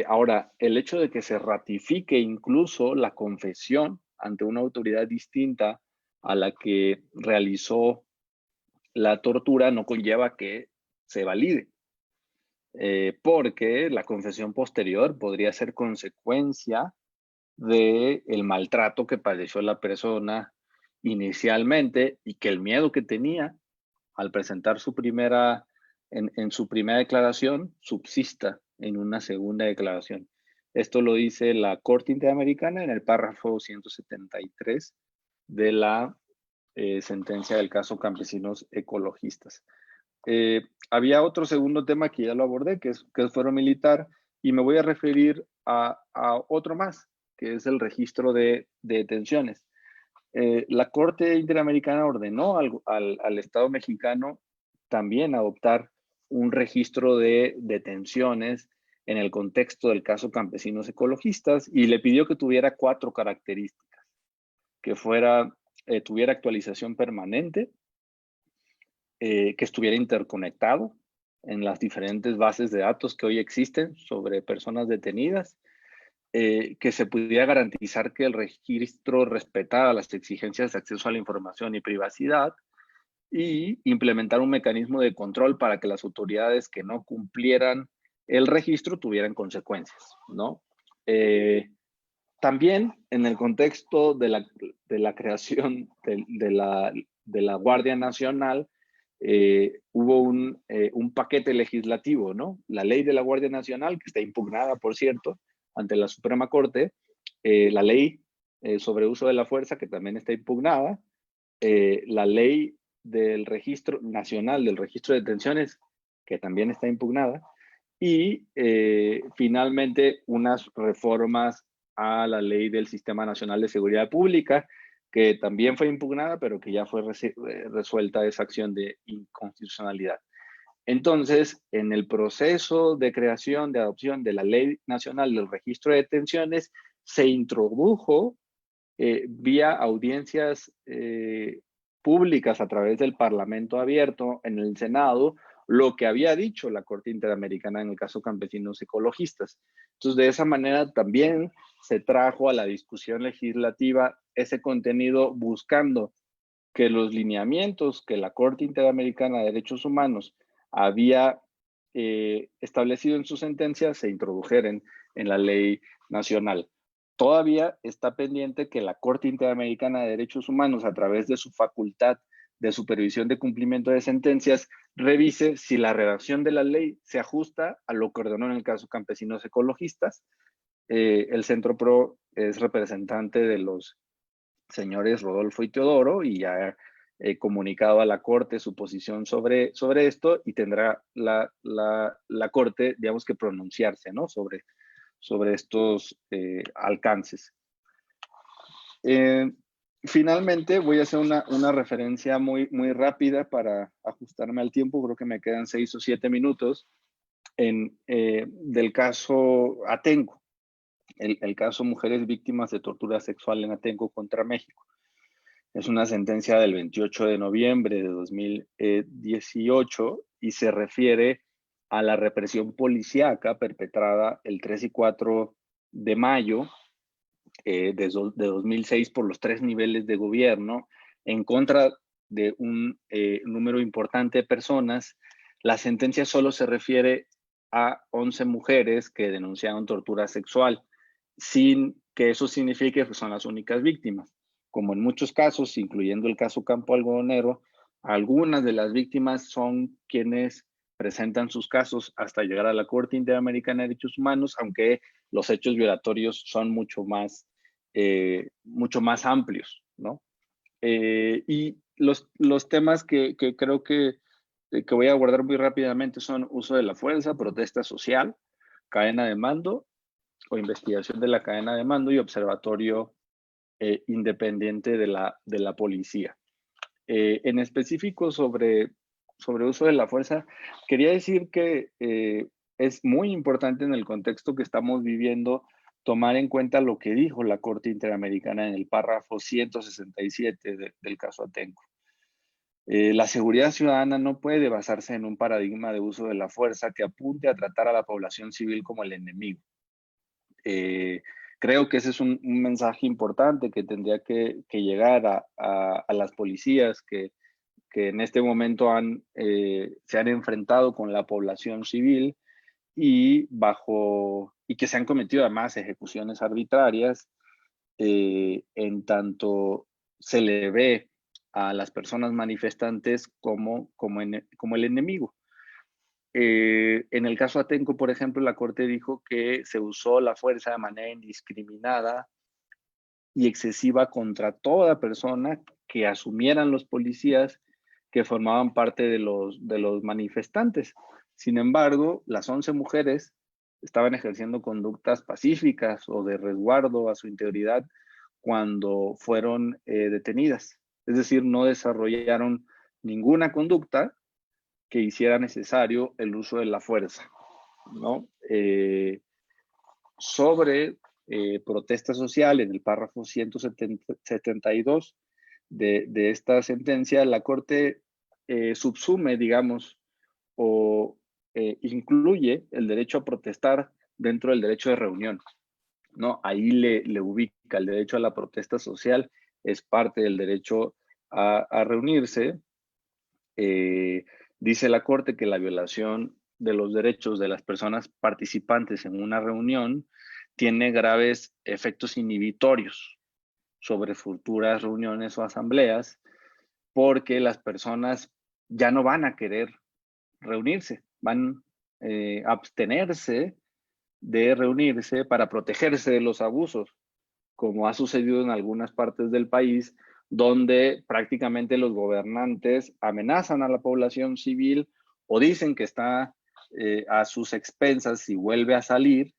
Speaker 2: Ahora, el hecho de que se ratifique incluso la confesión ante una autoridad distinta a la que realizó la tortura no conlleva que se valide, porque la confesión posterior podría ser consecuencia del maltrato que padeció la persona inicialmente y que el miedo que tenía al presentar en su primera declaración subsista en una segunda declaración. Esto lo dice la Corte Interamericana en el párrafo 173 de la sentencia del caso Campesinos Ecologistas. Había otro segundo tema que ya lo abordé, que es el fuero militar, y me voy a referir a otro más, que es el registro de detenciones. La Corte Interamericana ordenó al Estado mexicano también adoptar un registro de detenciones en el contexto del caso Campesinos Ecologistas y le pidió que tuviera 4 características, que tuviera actualización permanente, que estuviera interconectado en las diferentes bases de datos que hoy existen sobre personas detenidas, que se pudiera garantizar que el registro respetara las exigencias de acceso a la información y privacidad y implementar un mecanismo de control para que las autoridades que no cumplieran el registro tuvieran consecuencias, ¿no? También en el contexto de la creación de la Guardia Nacional, hubo un paquete legislativo, ¿no? La ley de la Guardia Nacional, que está impugnada, por cierto, ante la Suprema Corte, la ley sobre uso de la fuerza, que también está impugnada, la ley del Registro Nacional del Registro de Detenciones, que también está impugnada, y finalmente unas reformas a la ley del Sistema Nacional de Seguridad Pública, que también fue impugnada, pero que ya fue resuelta esa acción de inconstitucionalidad. Entonces, en el proceso de creación, de adopción de la Ley Nacional del Registro de Detenciones, se introdujo vía audiencias públicas a través del Parlamento abierto en el Senado, lo que había dicho la Corte Interamericana en el caso Campesinos Ecologistas. Entonces, de esa manera también se trajo a la discusión legislativa ese contenido buscando que los lineamientos que la Corte Interamericana de Derechos Humanos había establecido en su sentencia se introdujeran en la ley nacional. Todavía está pendiente que la Corte Interamericana de Derechos Humanos, a través de su facultad de supervisión de cumplimiento de sentencias, revise si la redacción de la ley se ajusta a lo que ordenó en el caso Campesinos Ecologistas. El Centro PRO es representante de los señores Rodolfo y Teodoro y ya ha comunicado a la Corte su posición sobre esto y tendrá la Corte, digamos, que pronunciarse, ¿no? sobre estos alcances. Finalmente, voy a hacer una referencia muy rápida para ajustarme al tiempo. Creo que me quedan 6 o 7 minutos del caso Atenco, el caso Mujeres Víctimas de Tortura Sexual en Atenco contra México. Es una sentencia del 28 de noviembre de 2018 y se refiere a la represión policíaca perpetrada el 3 y 4 de mayo de 2006 por los 3 niveles de gobierno en contra de un número importante de personas. La sentencia solo se refiere a 11 mujeres que denunciaron tortura sexual, sin que eso signifique que son las únicas víctimas. Como en muchos casos, incluyendo el caso Campo Algodonero, algunas de las víctimas son quienes presentan sus casos hasta llegar a la Corte Interamericana de Derechos Humanos, aunque los hechos violatorios son mucho más amplios, ¿no? Y los temas que creo que voy a abordar muy rápidamente son uso de la fuerza, protesta social, cadena de mando o investigación de la cadena de mando y observatorio independiente de la policía. En específico sobre uso de la fuerza, quería decir que es muy importante en el contexto que estamos viviendo tomar en cuenta lo que dijo la Corte Interamericana en el párrafo 167 del caso Atenco. La seguridad ciudadana no puede basarse en un paradigma de uso de la fuerza que apunte a tratar a la población civil como el enemigo. Creo que ese es un mensaje importante que tendría que llegar a las policías que en este momento se han enfrentado con la población civil y que se han cometido además ejecuciones arbitrarias, en tanto se le ve a las personas manifestantes como el enemigo. En el caso Atenco, por ejemplo, la Corte dijo que se usó la fuerza de manera indiscriminada y excesiva contra toda persona que asumieran los policías que formaban parte de los manifestantes. Sin embargo, las 11 mujeres estaban ejerciendo conductas pacíficas o de resguardo a su integridad cuando fueron detenidas. Es decir, no desarrollaron ninguna conducta que hiciera necesario el uso de la fuerza, ¿no? Sobre protesta social, en el párrafo 172 de esta sentencia, la Corte subsume, digamos, o incluye el derecho a protestar dentro del derecho de reunión, ¿no? Ahí le ubica el derecho a la protesta social, es parte del derecho a reunirse. Dice la Corte que la violación de los derechos de las personas participantes en una reunión tiene graves efectos inhibitorios sobre futuras reuniones o asambleas, porque las personas ya no van a querer reunirse, van a abstenerse de reunirse para protegerse de los abusos, como ha sucedido en algunas partes del país, donde prácticamente los gobernantes amenazan a la población civil o dicen que está a sus expensas si vuelve a salir,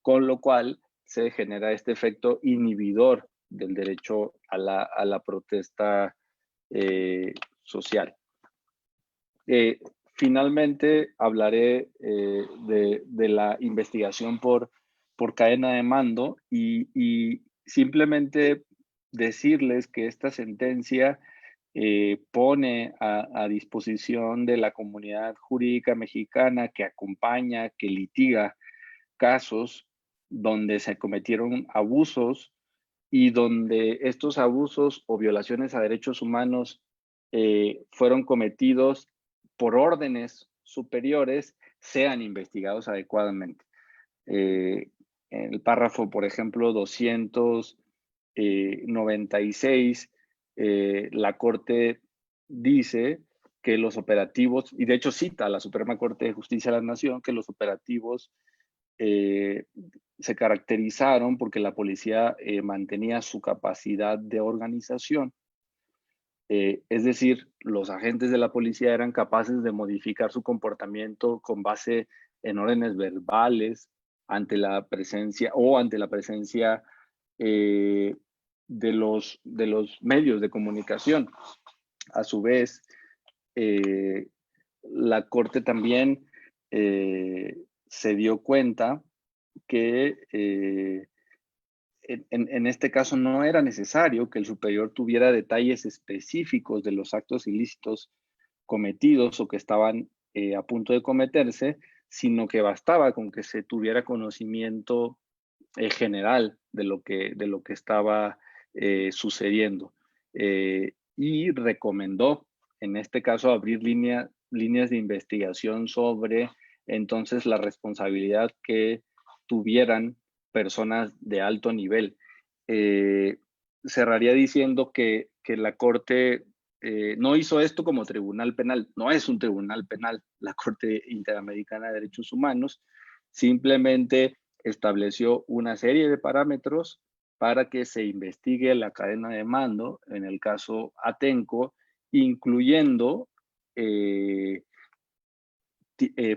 Speaker 2: con lo cual se genera este efecto inhibidor del derecho a la protesta social. Finalmente, hablaré de la investigación por cadena de mando y simplemente decirles que esta sentencia pone a disposición de la comunidad jurídica mexicana que acompaña, que litiga casos donde se cometieron abusos y donde estos abusos o violaciones a derechos humanos fueron cometidos por órdenes superiores, sean investigados adecuadamente. En el párrafo, por ejemplo, 296, la Corte dice que los operativos, y de hecho cita a la Suprema Corte de Justicia de la Nación, que los operativos se caracterizaron porque la policía mantenía su capacidad de organización. Es decir, los agentes de la policía eran capaces de modificar su comportamiento con base en órdenes verbales ante la presencia de los medios de comunicación. A su vez, la Corte también se dio cuenta que en este caso no era necesario que el superior tuviera detalles específicos de los actos ilícitos cometidos o que estaban a punto de cometerse, sino que bastaba con que se tuviera conocimiento general de lo que estaba sucediendo. Y recomendó, en este caso, abrir líneas de investigación sobre entonces la responsabilidad que tuvieran personas de alto nivel. Cerraría diciendo que la Corte no hizo esto como tribunal penal, no es un tribunal penal, la Corte Interamericana de Derechos Humanos simplemente estableció una serie de parámetros para que se investigue la cadena de mando, en el caso Atenco, incluyendo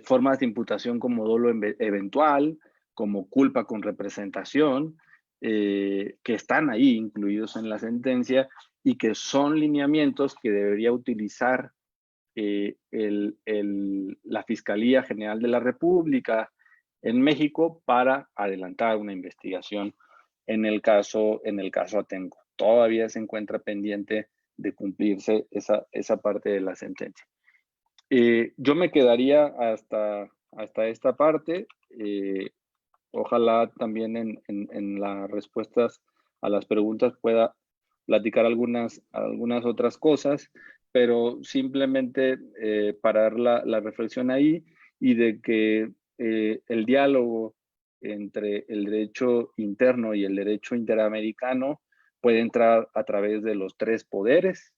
Speaker 2: formas de imputación como dolo eventual, como culpa con representación, que están ahí incluidos en la sentencia y que son lineamientos que debería utilizar la Fiscalía General de la República en México para adelantar una investigación en el caso Atenco. Todavía se encuentra pendiente de cumplirse esa parte de la sentencia. Yo me quedaría hasta esta parte. Ojalá también en las respuestas a las preguntas pueda platicar algunas otras cosas, pero simplemente parar la reflexión ahí y de que el diálogo entre el derecho interno y el derecho interamericano puede entrar a través de los tres poderes,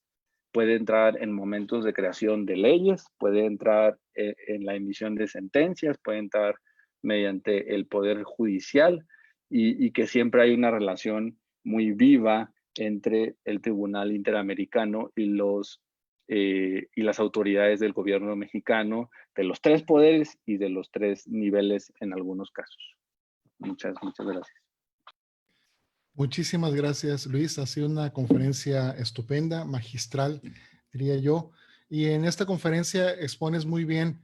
Speaker 2: puede entrar en momentos de creación de leyes, puede entrar en la emisión de sentencias, puede entrar mediante el poder judicial y que siempre hay una relación muy viva entre el Tribunal Interamericano y las autoridades del gobierno mexicano, de los tres poderes y de los tres niveles en algunos casos. Muchas gracias.
Speaker 1: Muchísimas gracias, Luis. Ha sido una conferencia estupenda, magistral, diría yo. Y en esta conferencia expones muy bien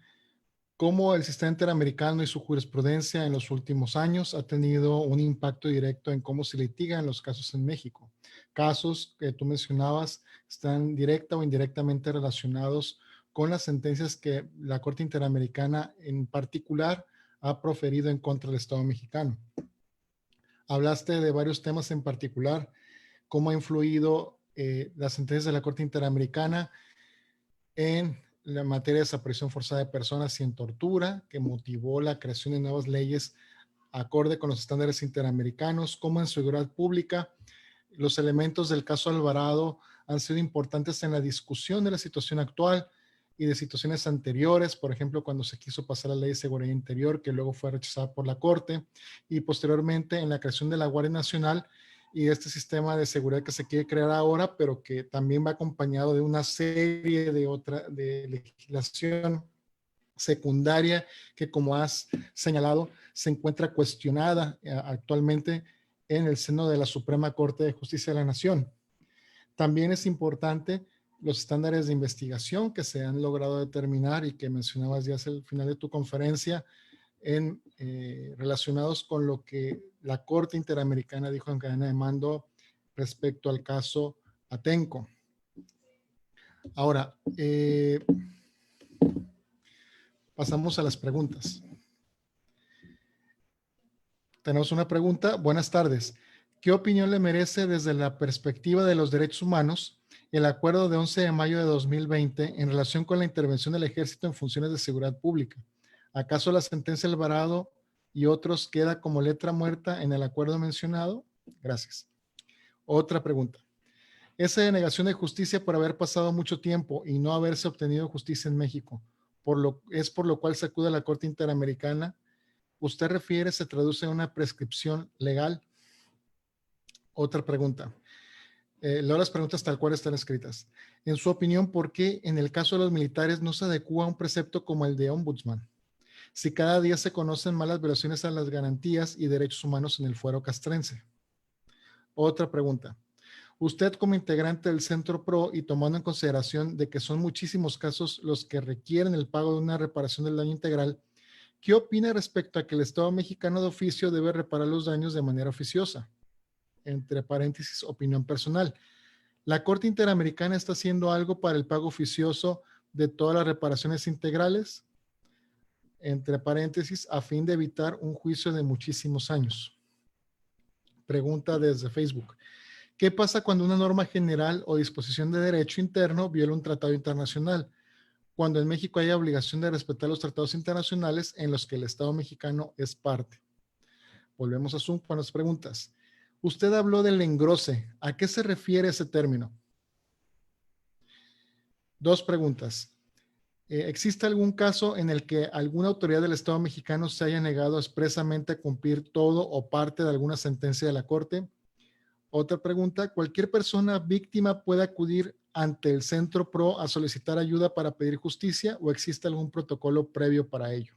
Speaker 1: cómo el sistema interamericano y su jurisprudencia en los últimos años ha tenido un impacto directo en cómo se litigan los casos en México. Casos que tú mencionabas están directa o indirectamente relacionados con las sentencias que la Corte Interamericana en particular ha proferido en contra del Estado mexicano. Hablaste de varios temas en particular, cómo ha influido las sentencias de la Corte Interamericana en la materia de desaparición forzada de personas y en tortura, que motivó la creación de nuevas leyes acorde con los estándares interamericanos, como en seguridad pública. Los elementos del caso Alvarado han sido importantes en la discusión de la situación actual y de situaciones anteriores, por ejemplo, cuando se quiso pasar la Ley de Seguridad Interior, que luego fue rechazada por la Corte, y posteriormente en la creación de la Guardia Nacional y este sistema de seguridad que se quiere crear ahora, pero que también va acompañado de una serie de legislación secundaria que, como has señalado, se encuentra cuestionada actualmente en el seno de la Suprema Corte de Justicia de la Nación. También es importante los estándares de investigación que se han logrado determinar y que mencionabas ya hacia el final de tu conferencia, relacionados con lo que la Corte Interamericana dijo en cadena de mando respecto al caso Atenco. Ahora, pasamos a las preguntas. Tenemos una pregunta. Buenas tardes. ¿Qué opinión le merece desde la perspectiva de los derechos humanos el acuerdo de 11 de mayo de 2020 en relación con la intervención del ejército en funciones de seguridad pública? ¿Acaso la sentencia Alvarado y otros queda como letra muerta en el acuerdo mencionado? Gracias. Otra pregunta. Esa denegación de justicia por haber pasado mucho tiempo y no haberse obtenido justicia en México, por lo cual se acude a la Corte Interamericana. ¿Usted refiere se traduce en una prescripción legal? Otra pregunta. Leo las preguntas tal cual están escritas. En su opinión, ¿por qué en el caso de los militares no se adecúa a un precepto como el de Ombudsman? Si cada día se conocen malas violaciones a las garantías y derechos humanos en el fuero castrense. Otra pregunta. Usted, como integrante del Centro PRO y tomando en consideración de que son muchísimos casos los que requieren el pago de una reparación del daño integral, ¿qué opina respecto a que el Estado mexicano de oficio debe reparar los daños de manera oficiosa? Entre paréntesis, opinión personal. ¿La Corte Interamericana está haciendo algo para el pago oficioso de todas las reparaciones integrales? Entre paréntesis, a fin de evitar un juicio de muchísimos años. pregunta desde Facebook. ¿Qué pasa cuando una norma general o disposición de derecho interno viola un tratado internacional? Cuando en México hay obligación de respetar los tratados internacionales en los que el Estado mexicano es parte. Volvemos a Zoom con las preguntas. Usted habló del engrose. ¿A qué se refiere ese término? Dos preguntas. ¿Existe algún caso en el que alguna autoridad del Estado mexicano se haya negado expresamente a cumplir todo o parte de alguna sentencia de la Corte? Otra pregunta, ¿cualquier persona víctima puede acudir ante el Centro PRO a solicitar ayuda para pedir justicia o existe algún protocolo previo para ello?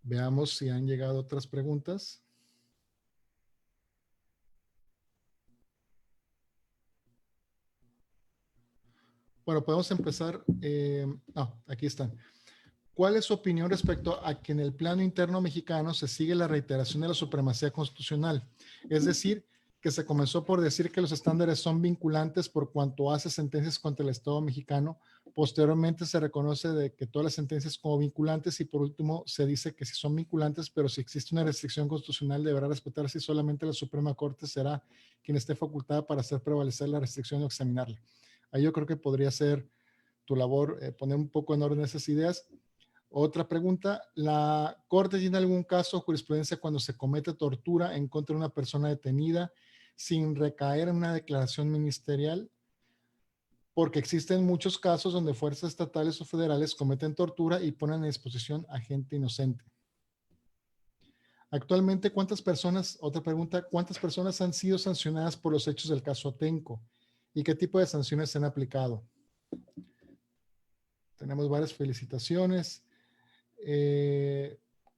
Speaker 1: Veamos si han llegado otras preguntas. Bueno, podemos empezar. Aquí están. ¿Cuál es su opinión respecto a que en el plano interno mexicano se sigue la reiteración de la supremacía constitucional? Es decir, que se comenzó por decir que los estándares son vinculantes por cuanto hace sentencias contra el Estado mexicano. Posteriormente se reconoce de que todas las sentencias como vinculantes y por último se dice que si son vinculantes, pero si existe una restricción constitucional deberá respetarse y solamente la Suprema Corte será quien esté facultada para hacer prevalecer la restricción o examinarla. Ahí yo creo que podría ser tu labor poner un poco en orden esas ideas. Otra pregunta, ¿la Corte tiene algún caso o jurisprudencia cuando se comete tortura en contra de una persona detenida sin recaer en una declaración ministerial? Porque existen muchos casos donde fuerzas estatales o federales cometen tortura y ponen a disposición a gente inocente. Actualmente, otra pregunta, ¿cuántas personas han sido sancionadas por los hechos del caso Atenco? ¿Y qué tipo de sanciones se han aplicado? Tenemos varias felicitaciones.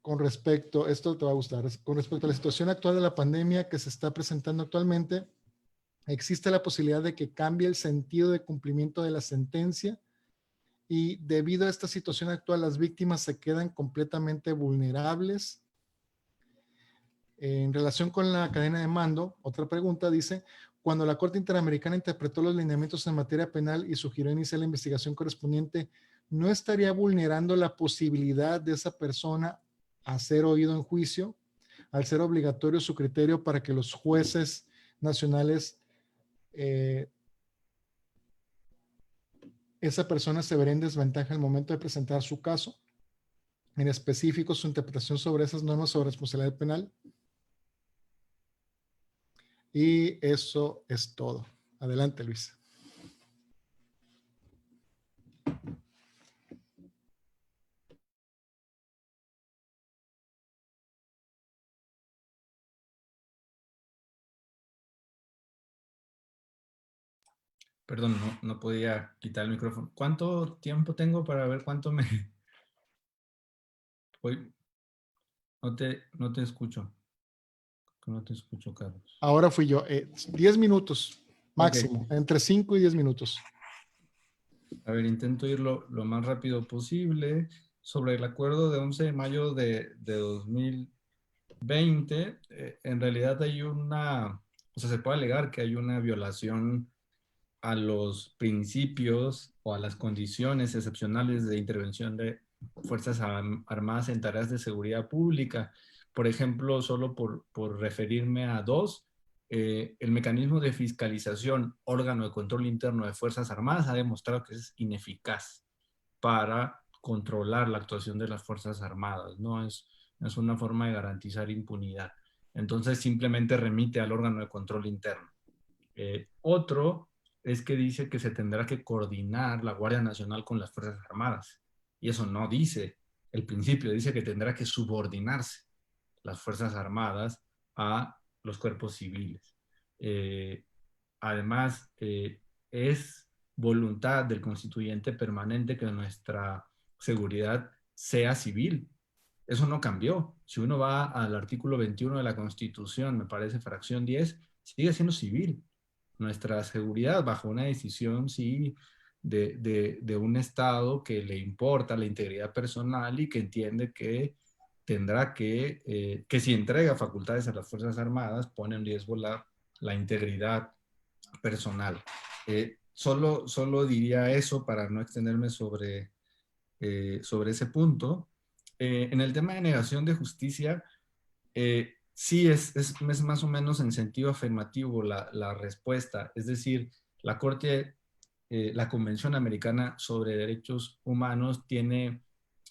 Speaker 1: Con respecto, esto te va a gustar, con respecto a la situación actual de la pandemia que se está presentando actualmente, existe la posibilidad de que cambie el sentido de cumplimiento de la sentencia y debido a esta situación actual, las víctimas se quedan completamente vulnerables. En relación con la cadena de mando, otra pregunta dice, cuando la Corte Interamericana interpretó los lineamientos en materia penal y sugirió iniciar la investigación correspondiente, ¿no estaría vulnerando la posibilidad de esa persona a ser oído en juicio al ser obligatorio su criterio para que los jueces nacionales, esa persona se verá en desventaja al momento de presentar su caso? En específico, su interpretación sobre esas normas sobre responsabilidad penal. Y eso es todo. Adelante, Luis.
Speaker 3: Perdón, no podía quitar el micrófono. ¿Cuánto tiempo tengo para ver cuánto me... Hoy no te escucho. No te escucho, Carlos.
Speaker 1: Ahora fui yo. 10 minutos máximo,
Speaker 3: Ok.
Speaker 1: entre 5 y 10 minutos.
Speaker 3: A ver, intento ir lo más rápido posible. Sobre el acuerdo de 11 de mayo de 2020, en realidad hay o sea, se puede alegar que hay una violación a los principios o a las condiciones excepcionales de intervención de Fuerzas Armadas en tareas de seguridad pública. Por ejemplo, solo por referirme a dos, el mecanismo de fiscalización, órgano de control interno de Fuerzas Armadas, ha demostrado que es ineficaz para controlar la actuación de las Fuerzas Armadas. No es una forma de garantizar impunidad. Entonces, simplemente remite al órgano de control interno. Otro es que dice que se tendrá que coordinar la Guardia Nacional con las Fuerzas Armadas. Y eso no dice el principio, dice que tendrá que subordinarse las Fuerzas Armadas a los cuerpos civiles. Además, es voluntad del constituyente permanente que nuestra seguridad sea civil. Eso no cambió. Si uno va al artículo 21 de la Constitución, me parece fracción 10, sigue siendo civil. Nuestra seguridad bajo una decisión, sí, de un Estado que le importa la integridad personal y que entiende que tendrá que si entrega facultades a las Fuerzas Armadas, pone en riesgo la integridad personal. Solo diría eso para no extenderme sobre ese punto. En el tema de negación de justicia, Sí, es más o menos en sentido afirmativo la respuesta. Es decir, la Corte, la Convención Americana sobre Derechos Humanos tiene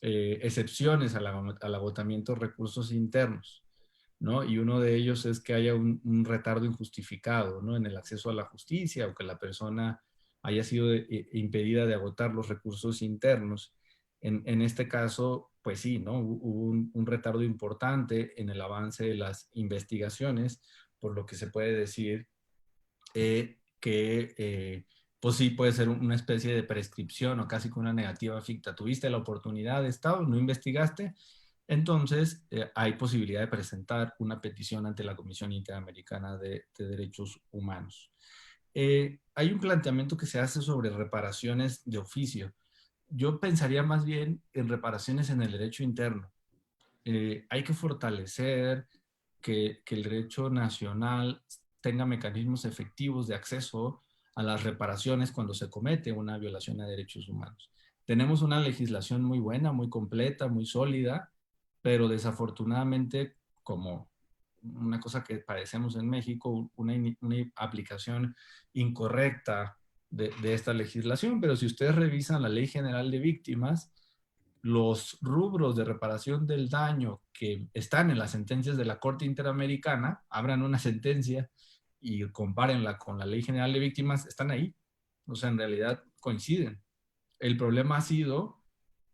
Speaker 3: excepciones al agotamiento de recursos internos, ¿no? Y uno de ellos es que haya un retardo injustificado, ¿no? En el acceso a la justicia o que la persona haya sido impedida de agotar los recursos internos. En este caso, pues sí, ¿no? Hubo un retardo importante en el avance de las investigaciones, por lo que se puede decir pues sí puede ser una especie de prescripción o casi con una negativa ficta. Tuviste la oportunidad de Estado, no investigaste, entonces hay posibilidad de presentar una petición ante la Comisión Interamericana de Derechos Humanos. Hay un planteamiento que se hace sobre reparaciones de oficio. Yo pensaría más bien en reparaciones en el derecho interno. Hay que fortalecer que el derecho nacional tenga mecanismos efectivos de acceso a las reparaciones cuando se comete una violación a derechos humanos. Tenemos una legislación muy buena, muy completa, muy sólida, pero desafortunadamente, como una cosa que padecemos en México, una aplicación incorrecta de esta legislación. Pero si ustedes revisan la Ley General de Víctimas, los rubros de reparación del daño que están en las sentencias de la Corte Interamericana, abran una sentencia y compárenla con la Ley General de Víctimas, están ahí. O sea, en realidad coinciden. El problema ha sido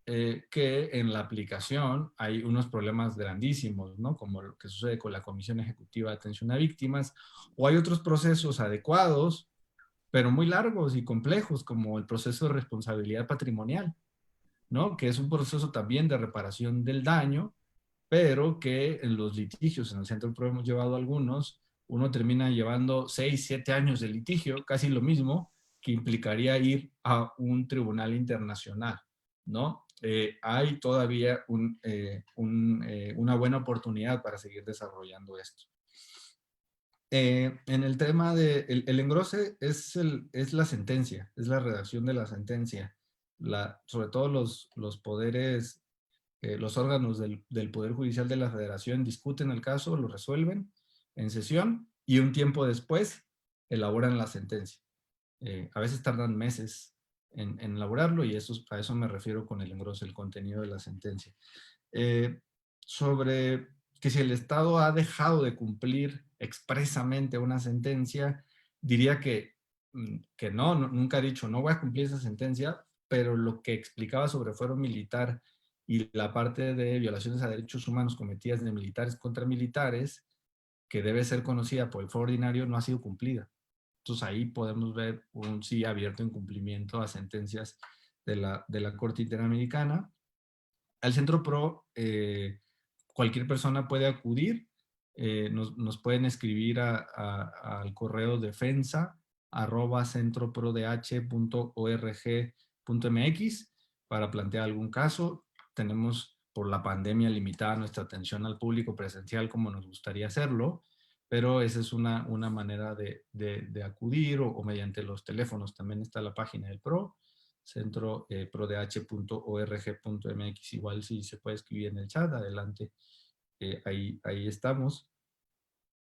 Speaker 3: que en la aplicación hay unos problemas grandísimos, ¿no? Como lo que sucede con la Comisión Ejecutiva de Atención a Víctimas, o hay otros procesos adecuados, pero muy largos y complejos, como el proceso de responsabilidad patrimonial, ¿no? Que es un proceso también de reparación del daño, pero que en los litigios, en el Centro Pro hemos llevado algunos, uno termina llevando 6, 7 años de litigio, casi lo mismo, que implicaría ir a un tribunal internacional, ¿no? Hay todavía una buena oportunidad para seguir desarrollando esto. En el tema de el engrose es la sentencia, es la redacción de la sentencia. Sobre todo los poderes, los órganos del Poder Judicial de la Federación discuten el caso, lo resuelven en sesión y un tiempo después elaboran la sentencia. A veces tardan meses en elaborarlo y a eso me refiero con el engrose, el contenido de la sentencia. Sobre que si el Estado ha dejado de cumplir expresamente una sentencia, diría que no, nunca ha dicho no voy a cumplir esa sentencia, pero lo que explicaba sobre fuero militar y la parte de violaciones a derechos humanos cometidas de militares contra militares, que debe ser conocida por el fuero ordinario, no ha sido cumplida. Entonces ahí podemos ver un sí abierto incumplimiento a sentencias de la Corte Interamericana. Al Centro Pro, cualquier persona puede acudir, nos pueden escribir al correo defensa@centroprodh.org.mx para plantear algún caso. Tenemos por la pandemia limitada nuestra atención al público presencial como nos gustaría hacerlo, pero esa es una manera de acudir o mediante los teléfonos. También está la página del PRO, centroprodh.org.mx. Igual si se puede escribir en el chat, adelante, ahí estamos.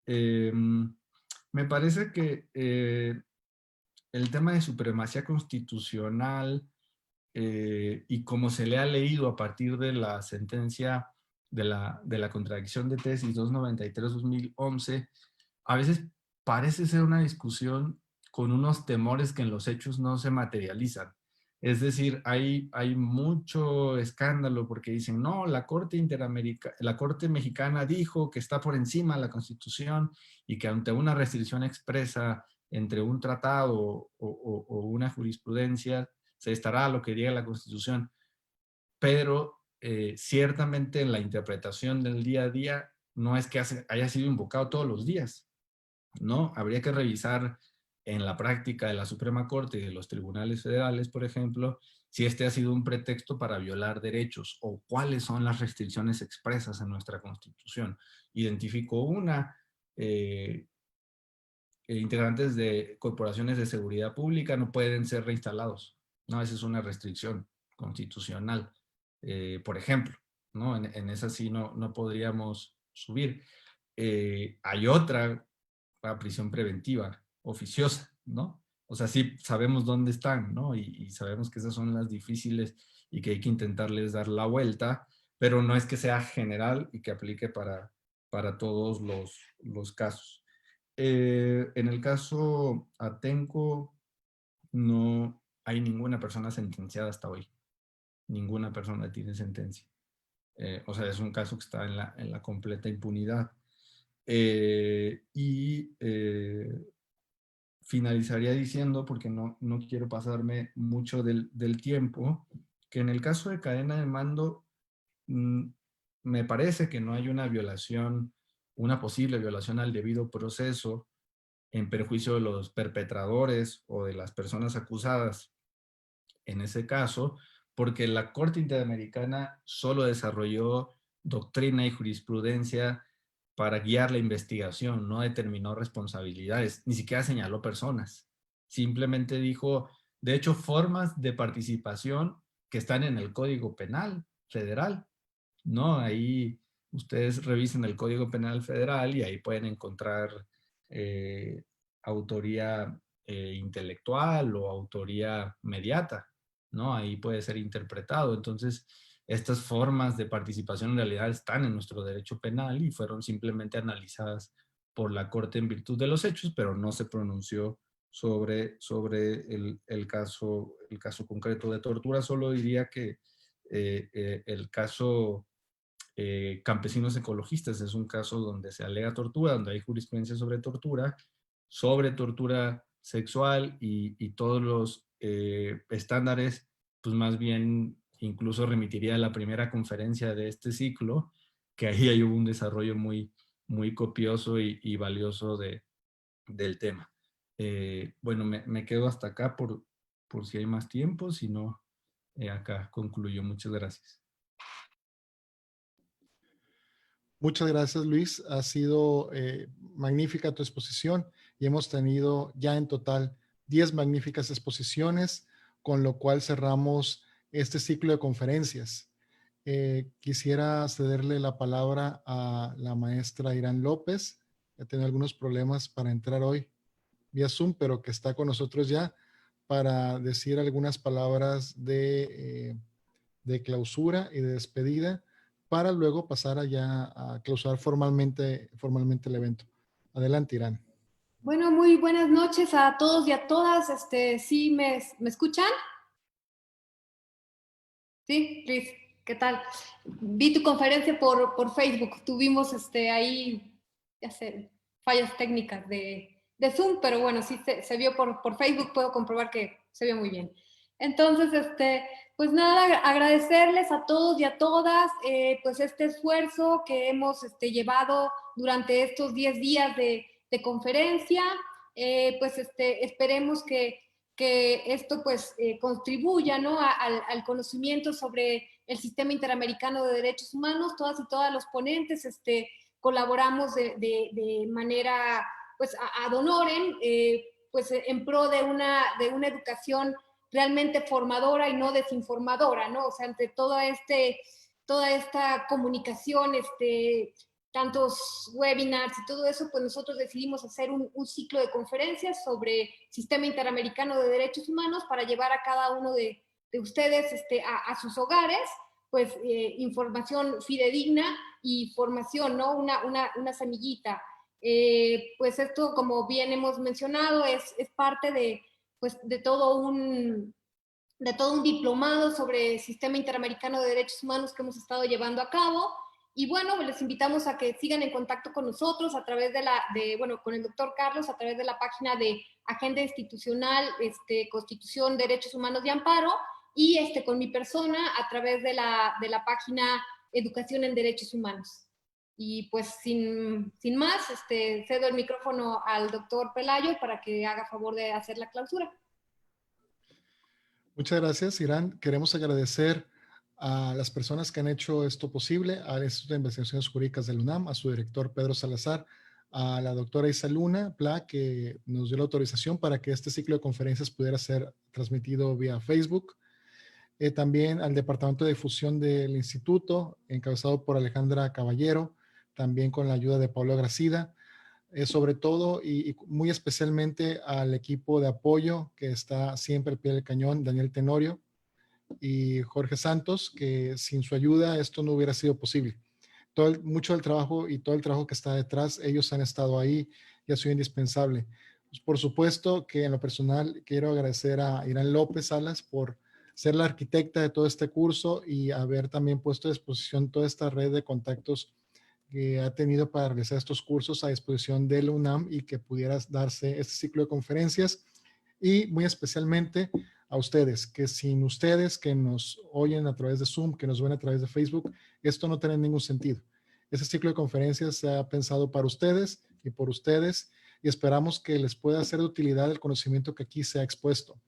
Speaker 3: Me parece que el tema de supremacía constitucional y como se le ha leído a partir de la sentencia de la contradicción de tesis 293-2011, a veces parece ser una discusión con unos temores que en los hechos no se materializan. Es decir, hay mucho escándalo porque dicen, no, la Corte Mexicana dijo que está por encima de la Constitución y que ante una restricción expresa entre un tratado o una jurisprudencia, se estará a lo que diga la Constitución. Pero ciertamente en la interpretación del día a día no es que haya sido invocado todos los días, ¿no? Habría que revisar en la práctica de la Suprema Corte y de los tribunales federales, por ejemplo, si este ha sido un pretexto para violar derechos o cuáles son las restricciones expresas en nuestra Constitución. Identificó una, integrantes de corporaciones de seguridad pública no pueden ser reinstalados, ¿no? Esa es una restricción constitucional, por ejemplo, ¿no? En esa sí no podríamos subir. Hay otra, la prisión preventiva oficiosa, ¿no? O sea, sí sabemos dónde están, ¿no? Y sabemos que esas son las difíciles y que hay que intentarles dar la vuelta, pero no es que sea general y que aplique para todos los casos. En el caso Atenco, no hay ninguna persona sentenciada hasta hoy. Ninguna persona tiene sentencia. O sea, es un caso que está en la completa impunidad. Finalizaría diciendo, porque no quiero pasarme mucho del tiempo, que en el caso de cadena de mando, me parece que no hay una violación, una posible violación al debido proceso en perjuicio de los perpetradores o de las personas acusadas en ese caso, porque la Corte Interamericana solo desarrolló doctrina y jurisprudencia para guiar la investigación, no determinó responsabilidades, ni siquiera señaló personas. Simplemente dijo, de hecho, formas de participación que están en el Código Penal Federal, ¿no? Ahí ustedes revisen el Código Penal Federal y ahí pueden encontrar autoría intelectual o autoría mediata, ¿no? Ahí puede ser interpretado. Entonces, estas formas de participación en realidad están en nuestro derecho penal y fueron simplemente analizadas por la Corte en virtud de los hechos, pero no se pronunció sobre el caso concreto de tortura. Solo diría que el caso Campesinos Ecologistas es un caso donde se alega tortura, donde hay jurisprudencia sobre tortura sexual y todos los estándares, pues más bien incluso remitiría a la primera conferencia de este ciclo, que ahí hubo un desarrollo muy copioso y valioso del tema. Bueno, me quedo hasta acá por si hay más tiempo, si no, acá concluyo. Muchas gracias.
Speaker 1: Muchas gracias, Luis. Ha sido magnífica tu exposición y hemos tenido ya en total 10 magníficas exposiciones, con lo cual cerramos este ciclo de conferencias. Quisiera cederle la palabra a la maestra Irán López, que tiene algunos problemas para entrar hoy vía Zoom, pero que está con nosotros ya para decir algunas palabras de clausura y de despedida para luego pasar allá a clausurar formalmente el evento. Adelante, Irán.
Speaker 4: Bueno, muy buenas noches a todos y a todas. ¿Sí me escuchan? Sí, Luis, ¿qué tal? Vi tu conferencia por Facebook. Tuvimos ahí, ya sé, fallas técnicas de Zoom, pero bueno, sí se vio por Facebook. Puedo comprobar que se vio muy bien. Entonces, pues nada, agradecerles a todos y a todas pues este esfuerzo que hemos llevado durante estos 10 días de conferencia. Pues esperemos que esto pues contribuya, ¿no? al conocimiento sobre el sistema interamericano de derechos humanos. Todas y todas los ponentes colaboramos de manera pues ad honorem, pues en pro de una educación realmente formadora y no desinformadora, ¿no? O sea, ante toda esta comunicación, tantos webinars y todo eso, pues nosotros decidimos hacer un ciclo de conferencias sobre Sistema Interamericano de Derechos Humanos para llevar a cada uno de ustedes a sus hogares, pues información fidedigna y formación, ¿no? Una semillita. Pues esto, como bien hemos mencionado, es parte pues, de todo un diplomado sobre Sistema Interamericano de Derechos Humanos que hemos estado llevando a cabo. Y bueno, les invitamos a que sigan en contacto con nosotros a través con el doctor Carlos, a través de la página de Agenda Institucional, Constitución, Derechos Humanos y Amparo, y con mi persona a través de la página Educación en Derechos Humanos. Y pues sin más, cedo el micrófono al doctor Pelayo para que haga favor de hacer la clausura.
Speaker 1: Muchas gracias, Irán. Queremos agradecer a las personas que han hecho esto posible, al Instituto de Investigaciones Jurídicas del UNAM, a su director Pedro Salazar, a la doctora Isa Luna Pla, que nos dio la autorización para que este ciclo de conferencias pudiera ser transmitido vía Facebook. También al Departamento de Difusión del Instituto, encabezado por Alejandra Caballero, también con la ayuda de Pablo Gracida, sobre todo y muy especialmente al equipo de apoyo que está siempre al pie del cañón, Daniel Tenorio y Jorge Santos, que sin su ayuda esto no hubiera sido posible. Mucho del trabajo y todo el trabajo que está detrás, ellos han estado ahí y ha sido indispensable. Pues por supuesto que en lo personal quiero agradecer a Irán López Salas por ser la arquitecta de todo este curso y haber también puesto a disposición toda esta red de contactos que ha tenido para realizar estos cursos a disposición de la UNAM y que pudiera darse este ciclo de conferencias. Y muy especialmente a ustedes, que sin ustedes que nos oyen a través de Zoom, que nos ven a través de Facebook, esto no tiene ningún sentido. Este ciclo de conferencias se ha pensado para ustedes y por ustedes y esperamos que les pueda ser de utilidad el conocimiento que aquí se ha expuesto.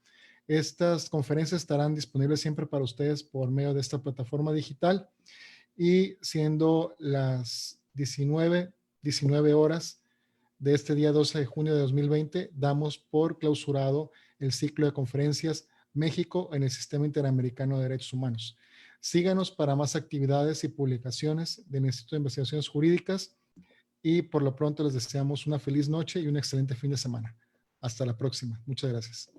Speaker 1: Estas conferencias estarán disponibles siempre para ustedes por medio de esta plataforma digital y siendo las 19 horas de este día 12 de junio de 2020, damos por clausurado el ciclo de conferencias México en el Sistema Interamericano de Derechos Humanos. Síganos para más actividades y publicaciones del Instituto de Investigaciones Jurídicas y por lo pronto les deseamos una feliz noche y un excelente fin de semana. Hasta la próxima. Muchas gracias.